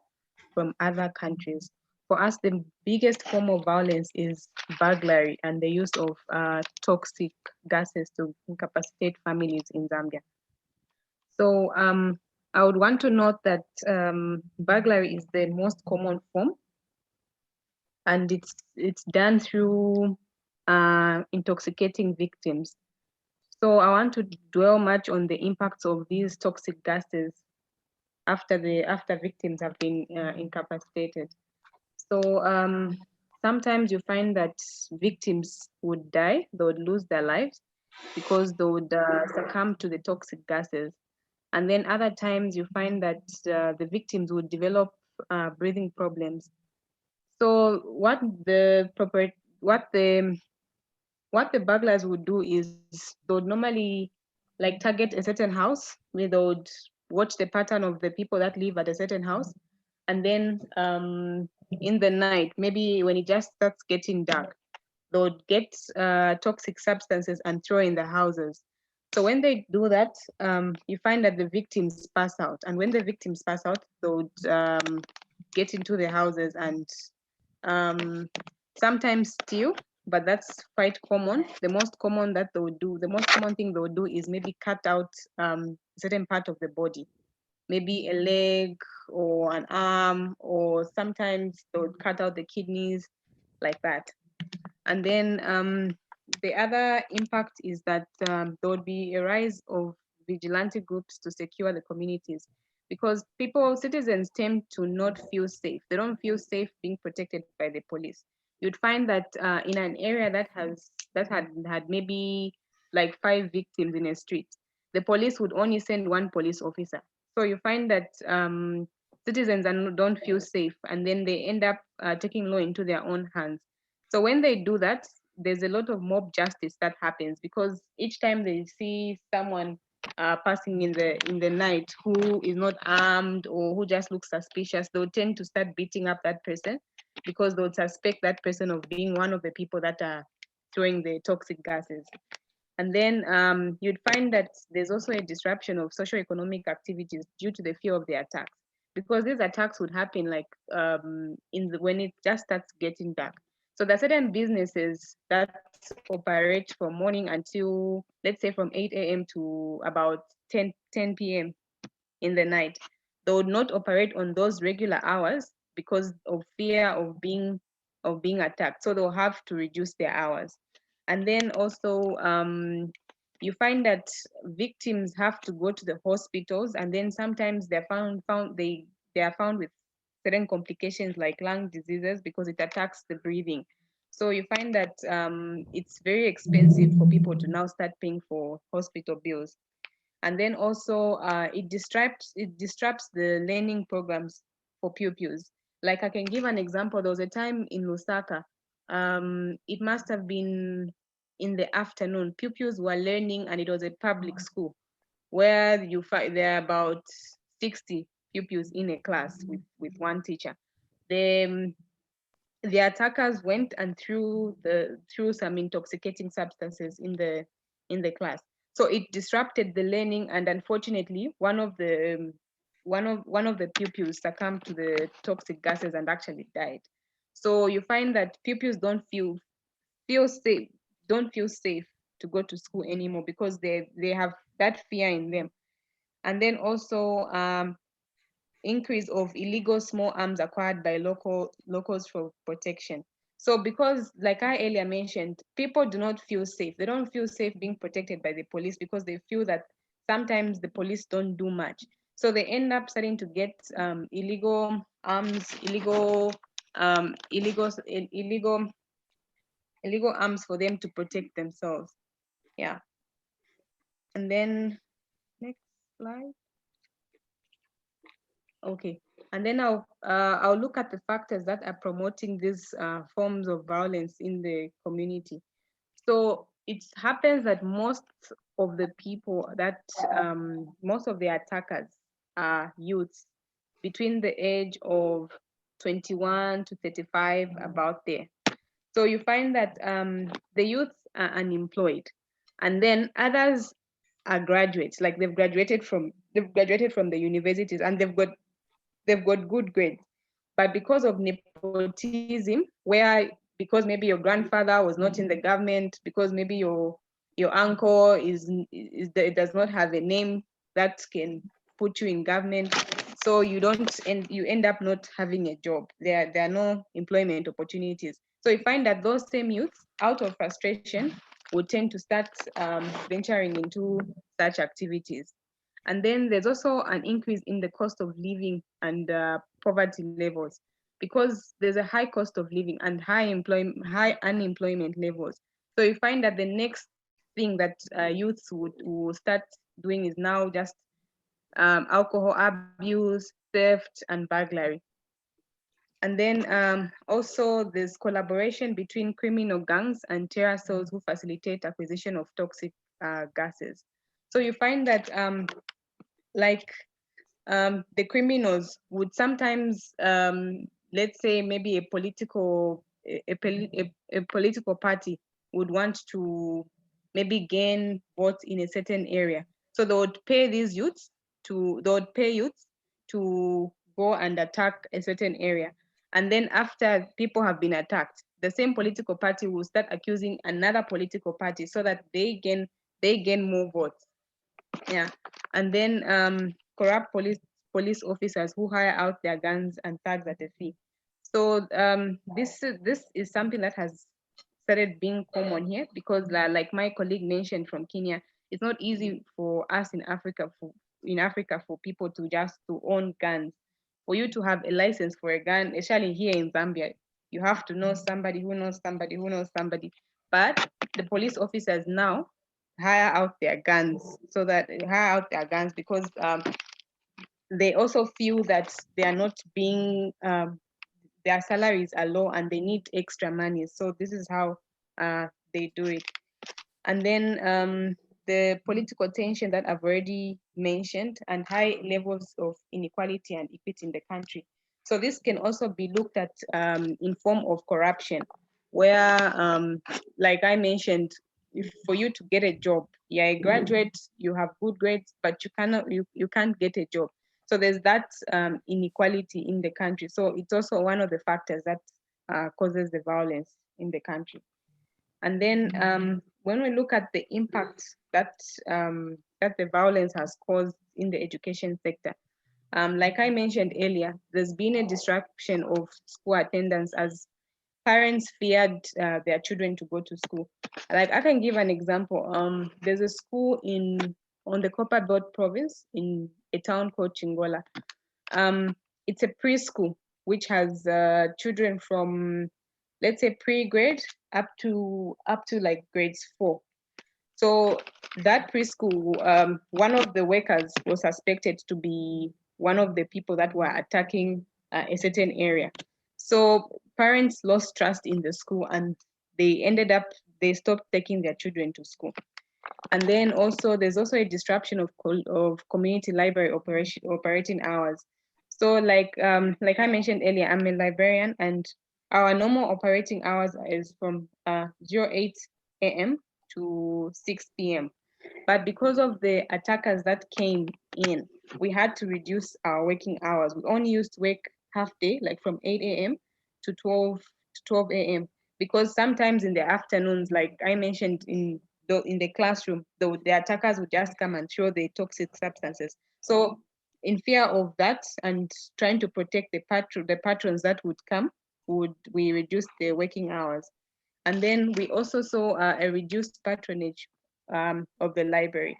other countries. For us, the biggest form of violence is burglary and the use of toxic gases to incapacitate families in Zambia. So I would want to note that burglary is the most common form, and it's done through intoxicating victims. So I want to dwell much on the impacts of these toxic gases after victims have been incapacitated. So sometimes you find that victims would die, they would lose their lives because they would succumb to the toxic gases. And then other times you find that the victims would develop breathing problems. So what the burglars would do is they would normally like target a certain house where they would watch the pattern of the people that live at a certain house. And then in the night, maybe when it just starts getting dark, they would get toxic substances and throw in the houses. So when they do that, you find that the victims pass out. And when the victims pass out, they would get into the houses and sometimes steal, but that's quite common. The most common thing they would do is maybe cut out a certain part of the body, maybe a leg or an arm, or sometimes they would cut out the kidneys, like that. And then the other impact is that there would be a rise of vigilante groups to secure the communities, because citizens tend to not feel safe. They don't feel safe being protected by the police. You'd find that in an area that had maybe like 5 victims in a street, the police would only send 1 police officer. So you find that citizens don't feel safe, and then they end up taking law into their own hands. So when they do that, there's a lot of mob justice that happens, because each time they see someone passing in the night who is not armed or who just looks suspicious, they'll tend to start beating up that person. because they would suspect that person of being one of the people that are throwing the toxic gases. And then you'd find that there's also a disruption of socio-economic activities due to the fear of the attacks, because these attacks would happen like when it just starts getting dark. So there are certain businesses that operate from morning until, let's say, from 8 a.m. to about 10 p.m. in the night. They would not operate on those regular hours because of fear of being attacked. So they'll have to reduce their hours. And then also you find that victims have to go to the hospitals, and then sometimes they are found with certain complications like lung diseases because it attacks the breathing. So you find that it's very expensive for people to now start paying for hospital bills. And then also it disrupts the learning programs for pupils. Like I can give an example. There was a time in Lusaka, it must have been in the afternoon. Pupils were learning, and it was a public school where you find there are about 60 pupils in a class with one teacher. The attackers went and threw some intoxicating substances in the class. So it disrupted the learning, and unfortunately, one of the pupils succumbed to the toxic gases and actually died. So you find that pupils don't feel safe to go to school anymore because they have that fear in them. And then also increase of illegal small arms acquired by locals for protection. So because, like I earlier mentioned, people do not feel safe. They don't feel safe being protected by the police because they feel that sometimes the police don't do much. So they end up starting to get illegal arms, illegal arms for them to protect themselves. Yeah. And then next slide. Okay, and then I'll look at the factors that are promoting these forms of violence in the community. So it happens that most of the people that most of the attackers are youths between the age of 21 to 35, about there. So you find that the youths are unemployed, and then others are graduates, like they've graduated from the universities, and they've got good grades, but because of nepotism, because maybe your grandfather was not in the government, because maybe your uncle does not have a name that can put you in government, so you end up not having a job. There are no employment opportunities. So you find that those same youths, out of frustration, would tend to start venturing into such activities. And then there's also an increase in the cost of living and poverty levels, because there's a high cost of living and high unemployment levels. So you find that the next thing that youths will start doing is now just alcohol abuse, theft, and burglary. And then also there's collaboration between criminal gangs and terror cells who facilitate acquisition of toxic gases. So you find that the criminals would sometimes, let's say maybe a political party would want to maybe gain votes in a certain area. So they would pay youths to go and attack a certain area. And then after people have been attacked, the same political party will start accusing another political party so that they gain more votes. Yeah. And then corrupt police officers who hire out their guns and thugs at a fee. So this is something that has started being common here, because like my colleague mentioned from Kenya, it's not easy for us in Africa for people to own guns. For you to have a license for a gun, especially here in Zambia, you have to know somebody who knows somebody who knows somebody. But the police officers now hire out their guns because they also feel that they are not being their salaries are low and they need extra money. So this is how they do it. And then the political tension that I've already mentioned, and high levels of inequality and equity in the country. So this can also be looked at in form of corruption, where, like I mentioned, if for you to get a job, you're a graduate, you have good grades, but you can't get a job. So there's that inequality in the country. So it's also one of the factors that causes the violence in the country. And then when we look at the impact that the violence has caused in the education sector, like I mentioned earlier, there's been a disruption of school attendance as parents feared their children to go to school. Like I can give an example. There's a school on the Copperbelt province in a town called Chingola. It's a preschool which has children from, let's say, pre-grade up to like grades 4. So that preschool, one of the workers was suspected to be one of the people that were attacking a certain area. So parents lost trust in the school and they stopped taking their children to school. And then also there's also a disruption of community library operating hours. So like I mentioned earlier, I'm a librarian and our normal operating hours is from 08 a.m. to 6 p.m. But because of the attackers that came in, we had to reduce our working hours. We only used to work half day, like from 8 a.m. to 12 a.m. Because sometimes in the afternoons, like I mentioned in the classroom, the attackers would just come and throw the toxic substances. So in fear of that and trying to protect the patrons that would come, we reduce the working hours. And then we also saw a reduced patronage of the library.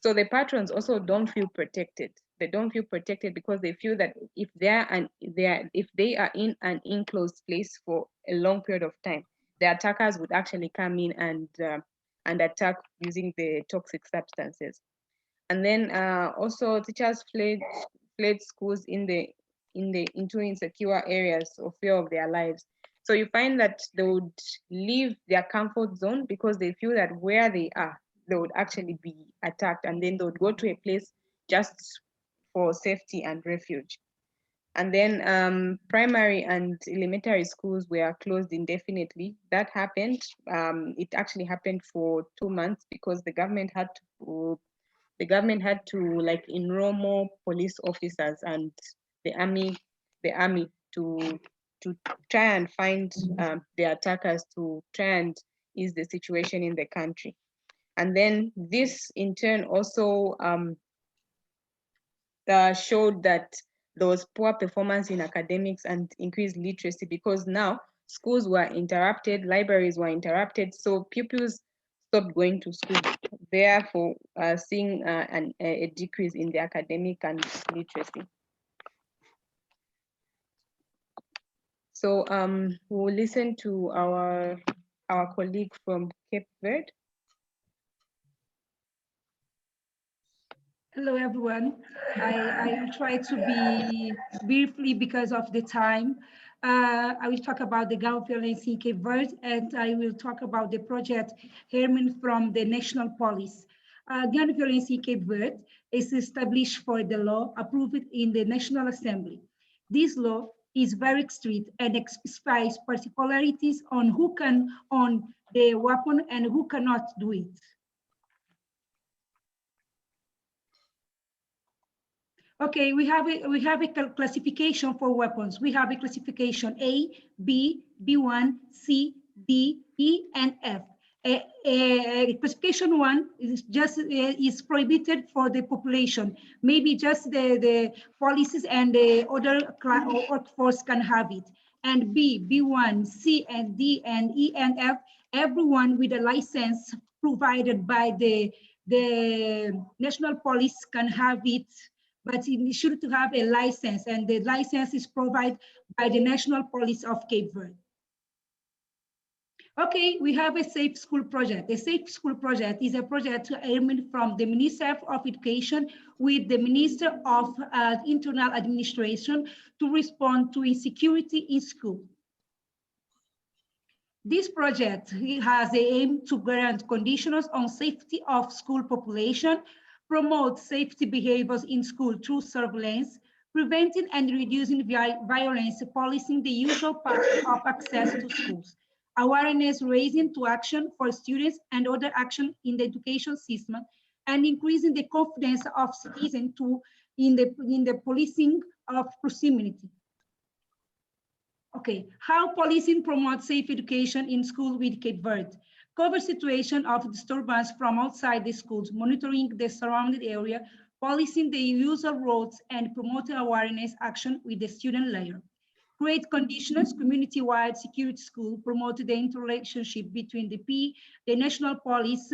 So the patrons also don't feel protected. They don't feel protected because they feel that if they are in an enclosed place for a long period of time, the attackers would actually come in and attack using the toxic substances. And then also teachers fled schools into insecure areas of fear of their lives. So you find that they would leave their comfort zone because they feel that where they are, they would actually be attacked, and then they would go to a place just for safety and refuge. And then primary and elementary schools were closed indefinitely. That happened. It actually happened for 2 months because the government had to like enroll more police officers and the army to try and find the attackers, to try and ease the situation in the country. And then this in turn also showed that there was poor performance in academics and increased literacy because now schools were interrupted, libraries were interrupted, so pupils stopped going to school, therefore seeing a decrease in the academic and literacy. So we'll listen to our colleague from Cape Verde.
Hello, everyone. I will try to be briefly because of the time. I will talk about the gun violence in Cape Verde, and I will talk about the project Herman from the National Police. Gun violence in Cape Verde is established for the law approved in the National Assembly. This law is very strict and specifies particularities on who can own the weapon and who cannot do it. Okay, we have a classification for weapons. We have a classification A, B, B1, C, D, E, and F. Classification 1 is just is prohibited for the population. Maybe just the policies and the other workforce can have it. And B, B1, C, and D, and E, and F, everyone with a license provided by the National Police can have it, but it should to have a license, and the license is provided by the National Police of Cape Verde. Okay, we have a Safe School project. The Safe School project is a project aiming from the Ministry of Education with the Minister of Internal Administration to respond to insecurity in school. This project has the aim to grant conditions on safety of school population, promote safety behaviors in school through surveillance, preventing and reducing violence, policing the usual path of access to schools, awareness raising to action for students and other action in the education system, and increasing the confidence of citizens in the policing of proximity. Okay, how policing promotes safe education in school with Cape Verde. Cover situation of disturbance from outside the schools, monitoring the surrounding area, policing the usual roads, and promoting awareness action with the student layer. Create conditions, community-wide security school, promote the interrelationship between the P, the national police,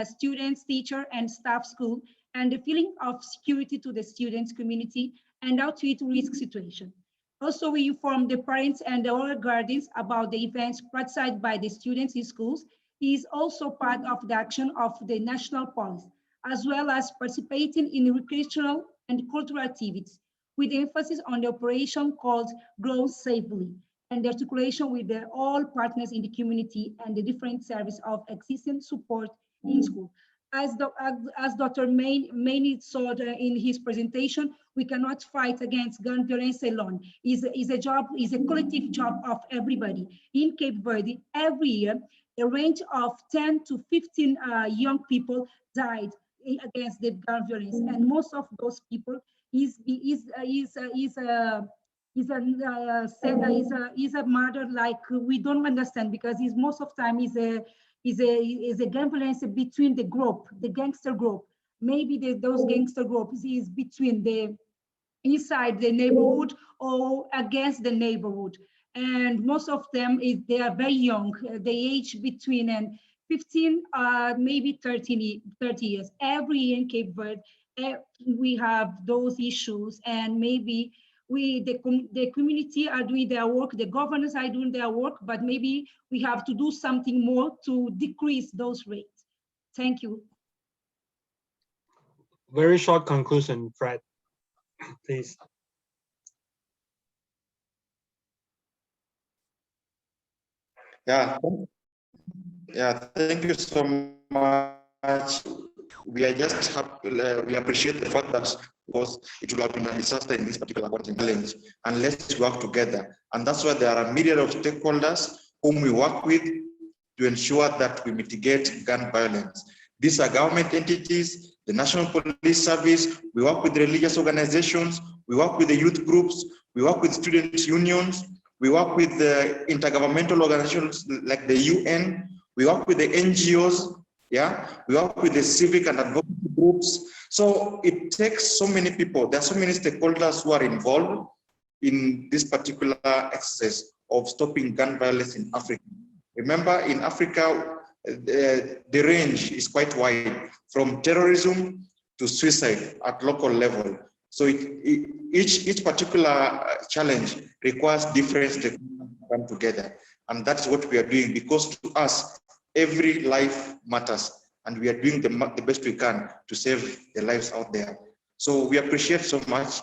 students, teacher, and staff school, and the feeling of security to the students, community, and outreach risk situation. Also, we inform the parents and the other guardians about the events practiced by the students in schools. Is also part of the action of the national police, as well as participating in recreational and cultural activities, with emphasis on the operation called Grow Safely, and the articulation with all partners in the community and the different service of existing support in school. As Dr. Maney saw in his presentation, we cannot fight against gun violence alone. It's a collective job of everybody. In Cape Verde, every year, a range of 10 to 15 young people died against the gun violence, and most of those people is a murder like we don't understand, because it's most of the time is a gun violence between the group, the gangster group. Maybe those gangster groups is between the inside the neighborhood or against the neighborhood. And most of them they are very young. They age between 15, maybe 30 years. Every year in Cape Verde, we have those issues, and maybe the community are doing their work, the governors are doing their work, but maybe we have to do something more to decrease those rates. Thank you.
Very short conclusion, Fred, please.
Yeah, thank you so much. We are just happy, we appreciate the fact that it will have been a disaster in this particular challenge, and let's work together. And that's why there are a myriad of stakeholders whom we work with to ensure that we mitigate gun violence. These are government entities, the National Police Service, we work with religious organizations, we work with the youth groups, we work with student unions, we work with the intergovernmental organizations like the UN, we work with the NGOs, yeah, we work with the civic and advocacy groups. So it takes so many people, there are so many stakeholders who are involved in this particular exercise of stopping gun violence in Africa. Remember, in Africa, the range is quite wide, from terrorism to suicide at local level. So each particular challenge requires different stakeholders to come together. And that's what we are doing, because to us, every life matters, and we are doing the best we can to save the lives out there. So we appreciate so much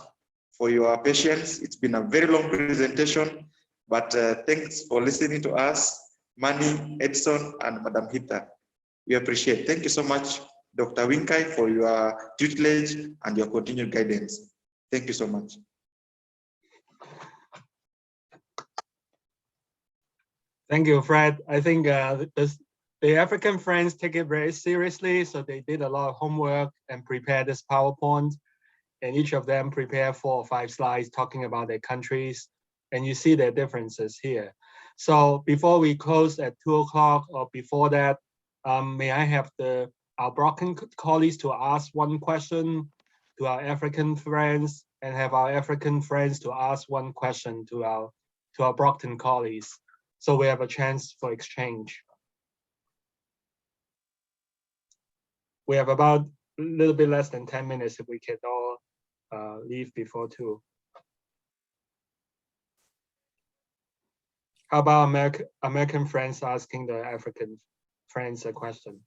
for your patience. It's been a very long presentation, but thanks for listening to us, Manny, Edson, and Madam Hita. We appreciate. Thank you so much, Dr. Winkai, for your tutelage and your continued guidance. Thank you so much.
Thank you, Fred. I think the African friends take it very seriously, so they did a lot of homework and prepared this PowerPoint, and each of them prepared 4 or 5 slides talking about their countries, and you see their differences here. So before we close at 2 o'clock or before that, may I have our Brockton colleagues to ask one question to our African friends, and have our African friends to ask one question to our Brockton colleagues, so we have a chance for exchange. We have about a little bit less than 10 minutes if we can all leave before 2. How about American friends asking the African friends a question?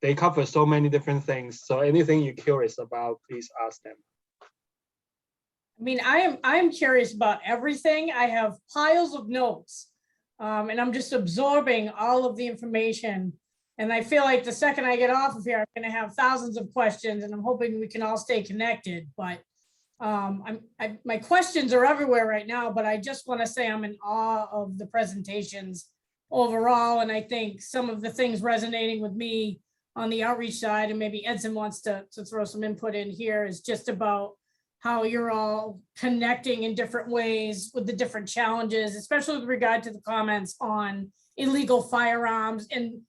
They cover so many different things, so anything you're curious about, please ask them.
I mean, I am curious about everything. I have piles of notes, and I'm just absorbing all of the information And I feel like the second I get off of here, I'm gonna have thousands of questions, and I'm hoping we can all stay connected, but my questions are everywhere right now, but I just want to say I'm in awe of the presentations overall, and I think some of the things resonating with me on the outreach side, and maybe Edson wants to throw some input in here, is just about how you're all connecting in different ways with the different challenges, especially with regard to the comments on illegal firearms and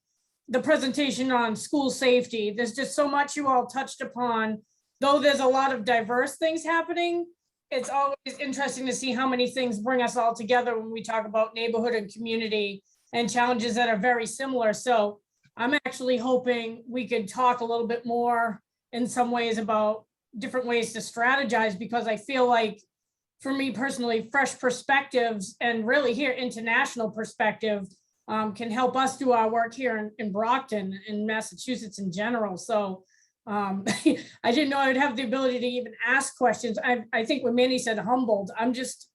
the presentation on school safety. There's just so much you all touched upon. Though there's a lot of diverse things happening, it's always interesting to see how many things bring us all together when we talk about neighborhood and community and challenges that are very similar. So I'm actually hoping we could talk a little bit more in some ways about different ways to strategize, because I feel like, for me personally, fresh perspectives and really here international perspective can help us do our work here in Brockton and Massachusetts in general. So I didn't know I would have the ability to even ask questions. I think when Manny said humbled, I'm just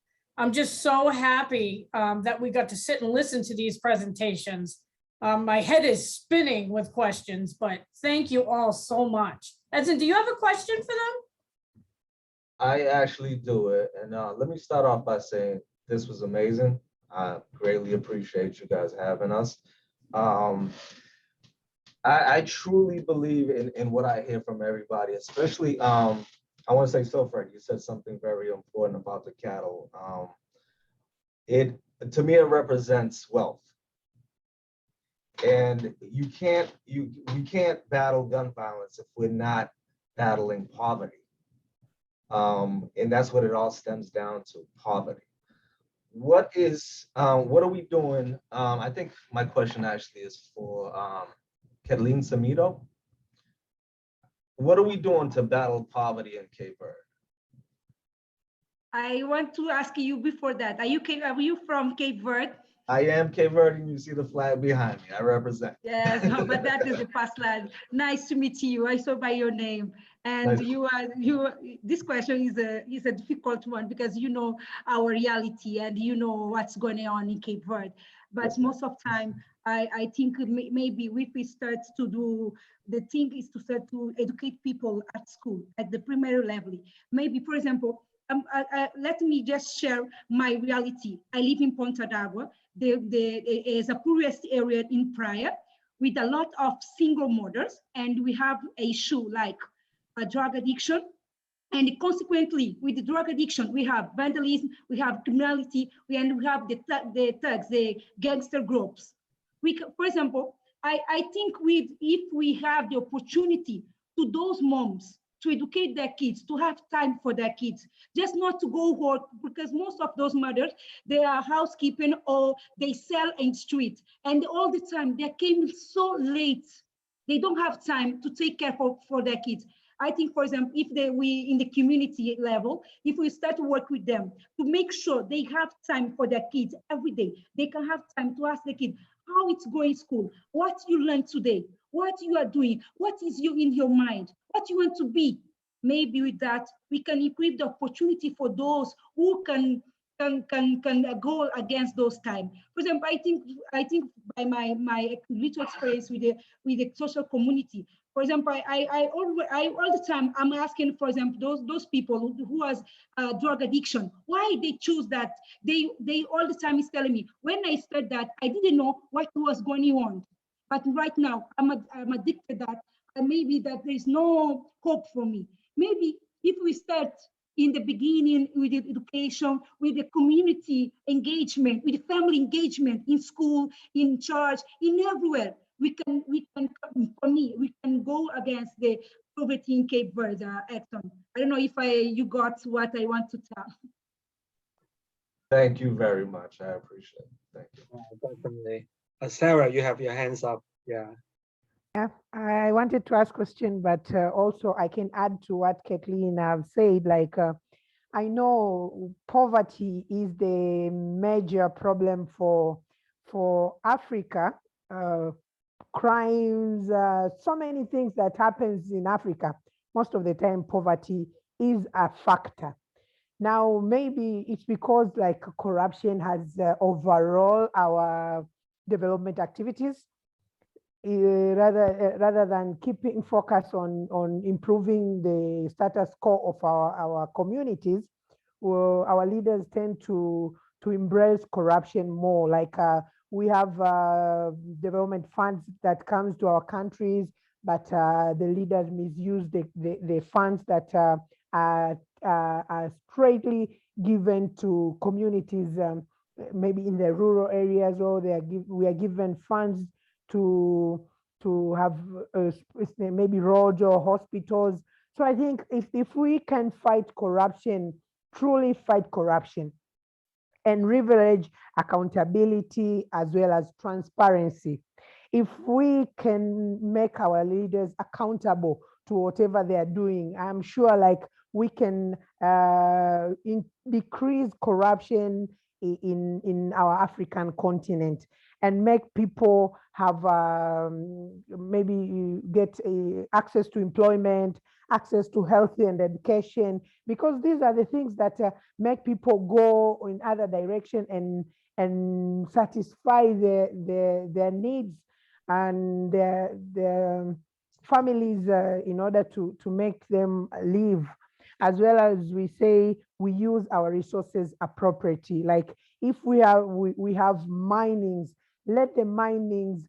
so happy that we got to sit and listen to these presentations. My head is spinning with questions, but thank you all so much. Edson, do you have a question for them?
I actually do it. And let me start off by saying this was amazing. I greatly appreciate you guys having us. I truly believe in what I hear from everybody, especially, I want to say, so Fred, you said something very important about the cattle. To me, it represents wealth. And we can't battle gun violence if we're not battling poverty. And that's what it all stems down to, poverty. What are we doing? I think my question actually is for Kathleen Samito. What are we doing to battle poverty in Cape Verde?
I want to ask you before that, are you from Cape Verde?
I am Cape Verde, and you see the flag behind me. I represent.
Yes, but that is the past land. Nice to meet you. I saw by your name. And
Nice.
This question is a difficult one, because you know our reality and you know what's going on in Cape Verde. But
Yes,
most of time, I think maybe if we start to do, the thing is to start to educate people at school, at the primary level. Maybe, for example, let me just share my reality. I live in Ponta d'Agua. There is a poorest area in Praia with a lot of single mothers, and we have an issue like a drug addiction. And consequently, with the drug addiction, we have vandalism, we have criminality, and we have the thugs, the gangster groups. For example, I think if we have the opportunity to those moms to educate their kids, to have time for their kids, just not to go work, because most of those mothers, they are housekeeping or they sell in the street. And all the time, they came so late. They don't have time to take care for their kids. I think, for example, if we in the community level, if we start to work with them to make sure they have time for their kids every day, they can have time to ask the kid how it's going to school, what you learned today, what you are doing, what is in your mind, what you want to be. Maybe with that, we can equip the opportunity for those who can go against those times. For example, I think by my little experience with the social community. For example, I all the time I'm asking, for example, those people who has drug addiction, why they choose that. They all the time is telling me, when I started that, I didn't know what was going on. But right now, I'm addicted that, and maybe that there's no hope for me. Maybe if we start in the beginning with the education, with the community engagement, with the family engagement in school, in church, in everywhere, we can, for me, we can go against the poverty in Cape Verde, Edson. I don't know if you got what I want to tell.
Thank you very much. I appreciate it. Thank you.
Definitely. Sarah, you have your hands up. Yeah.
Yeah, I wanted to ask a question, but also I can add to what Kathleen have said. Like, I know poverty is the major problem for Africa. Crimes, so many things that happens in Africa. Most of the time, poverty is a factor. Now, maybe it's because like corruption has overall our development activities. rather than keeping focus on improving the status quo of our communities, our leaders tend to embrace corruption more. Like we have development funds that comes to our countries, but the leaders misuse the funds that are straightly given to communities, maybe in the rural areas, or we are given funds to have maybe roads or hospitals. So I think if we can fight corruption, truly fight corruption, and leverage accountability as well as transparency, if we can make our leaders accountable to whatever they are doing, I'm sure like we can decrease corruption in our African continent and make people have maybe get access to employment, access to health and education, because these are the things that make people go in other direction and satisfy their needs and their families in order to make them live. As well as we say, we use our resources appropriately. Like if we have minings, let the minings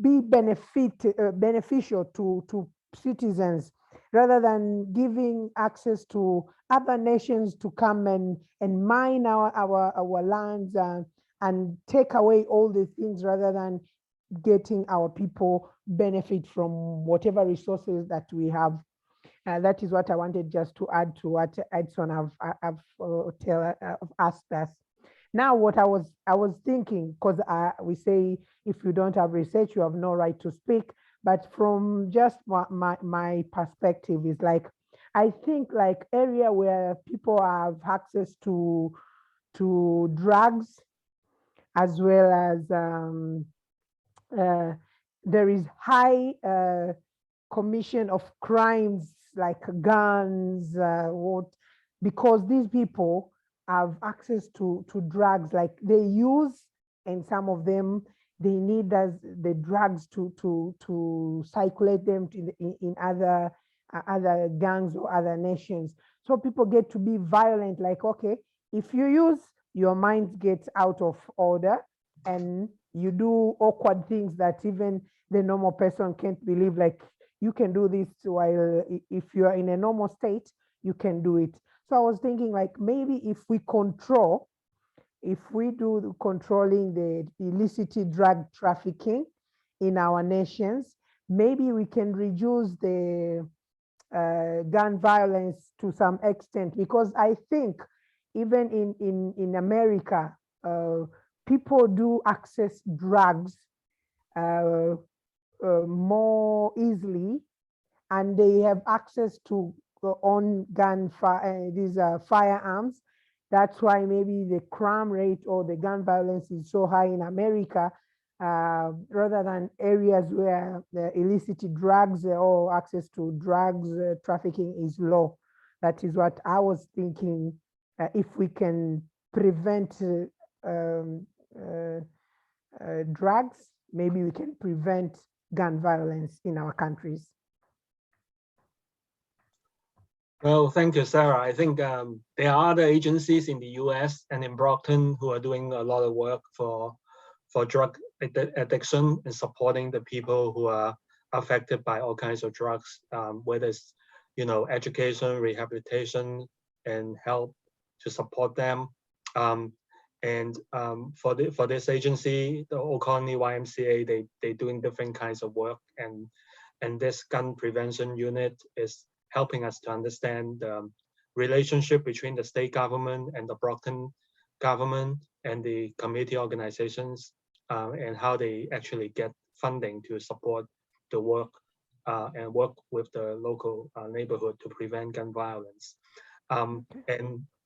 be beneficial to citizens, rather than giving access to other nations to come and mine our lands and take away all these things, rather than getting our people benefit from whatever resources that we have. That is what I wanted just to add to what Edson have asked us. Now, what I was thinking, because we say if you don't have research, you have no right to speak. But from just my perspective is like, I think like area where people have access to drugs, as well as there is high commission of crimes like guns, because these people have access to drugs, like they use, and some of them they need the drugs to circulate them in other gangs or other nations. So people get to be violent, like, okay, if you use, your mind gets out of order and you do awkward things that even the normal person can't believe, like you can do this while if you are in a normal state, you can do it. So I was thinking like maybe if we do controlling the illicit drug trafficking in our nations, maybe we can reduce the gun violence to some extent, because I think even in America, people do access drugs more easily, and they have access to on gun firearms. That's why maybe the crime rate or the gun violence is so high in America, rather than areas where the illicit drugs or access to drugs trafficking is low. That is what I was thinking. If we can prevent drugs, maybe we can prevent gun violence in our countries.
Well, thank you, Sarah. I think there are other agencies in the US and in Brockton who are doing a lot of work for drug addiction and supporting the people who are affected by all kinds of drugs, whether it's, education, rehabilitation, and help to support them. For this agency, the Old Colony YMCA, they're doing different kinds of work, and this gun prevention unit is helping us to understand the relationship between the state government and the Brockton government and the community organizations, and how they actually get funding to support the work and work with the local neighborhood to prevent gun violence. And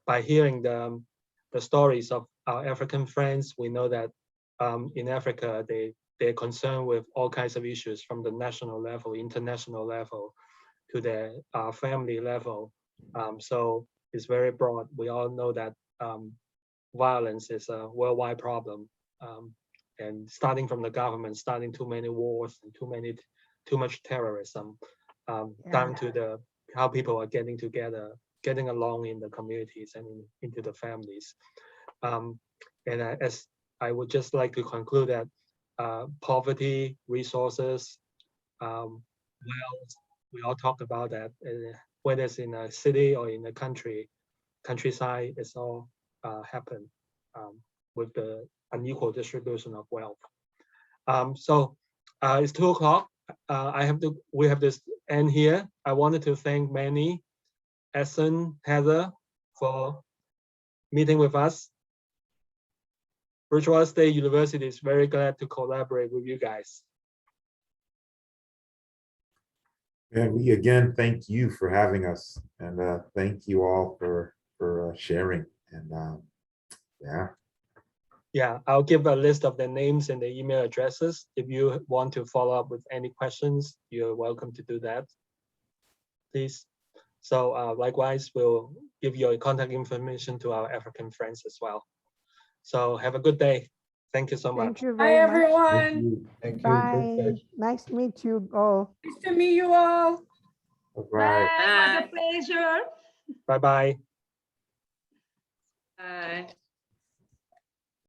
by hearing the stories of our African friends, we know that in Africa, they're concerned with all kinds of issues from the national level, international level, to the family level. So it's very broad. We all know that violence is a worldwide problem, and starting from the government, starting too many wars and too much terrorism, down to the how people are getting together, getting along in the communities and into the families. As I would just like to conclude that poverty, resources, wealth, we all talk about that, whether it's in a city or in a countryside, it's all happen with the unequal distribution of wealth. So it's 2 o'clock. We have this end here. I wanted to thank Manny, Essen, Heather for meeting with us. Bridgewater State University is very glad to collaborate with you guys.
And we again thank you for having us, and thank you all for sharing. And
Yeah, I'll give a list of the names and the email addresses. If you want to follow up with any questions, you're welcome to do that, please. So likewise, we'll give your contact information to our African friends as well. So have a good day. Thank you so much.
Thank you
Bye,
very much.
everyone.
Thank you.
Bye. Nice to meet you all.
Nice to meet you all.
bye.
It was a pleasure.
Bye-bye.
Bye.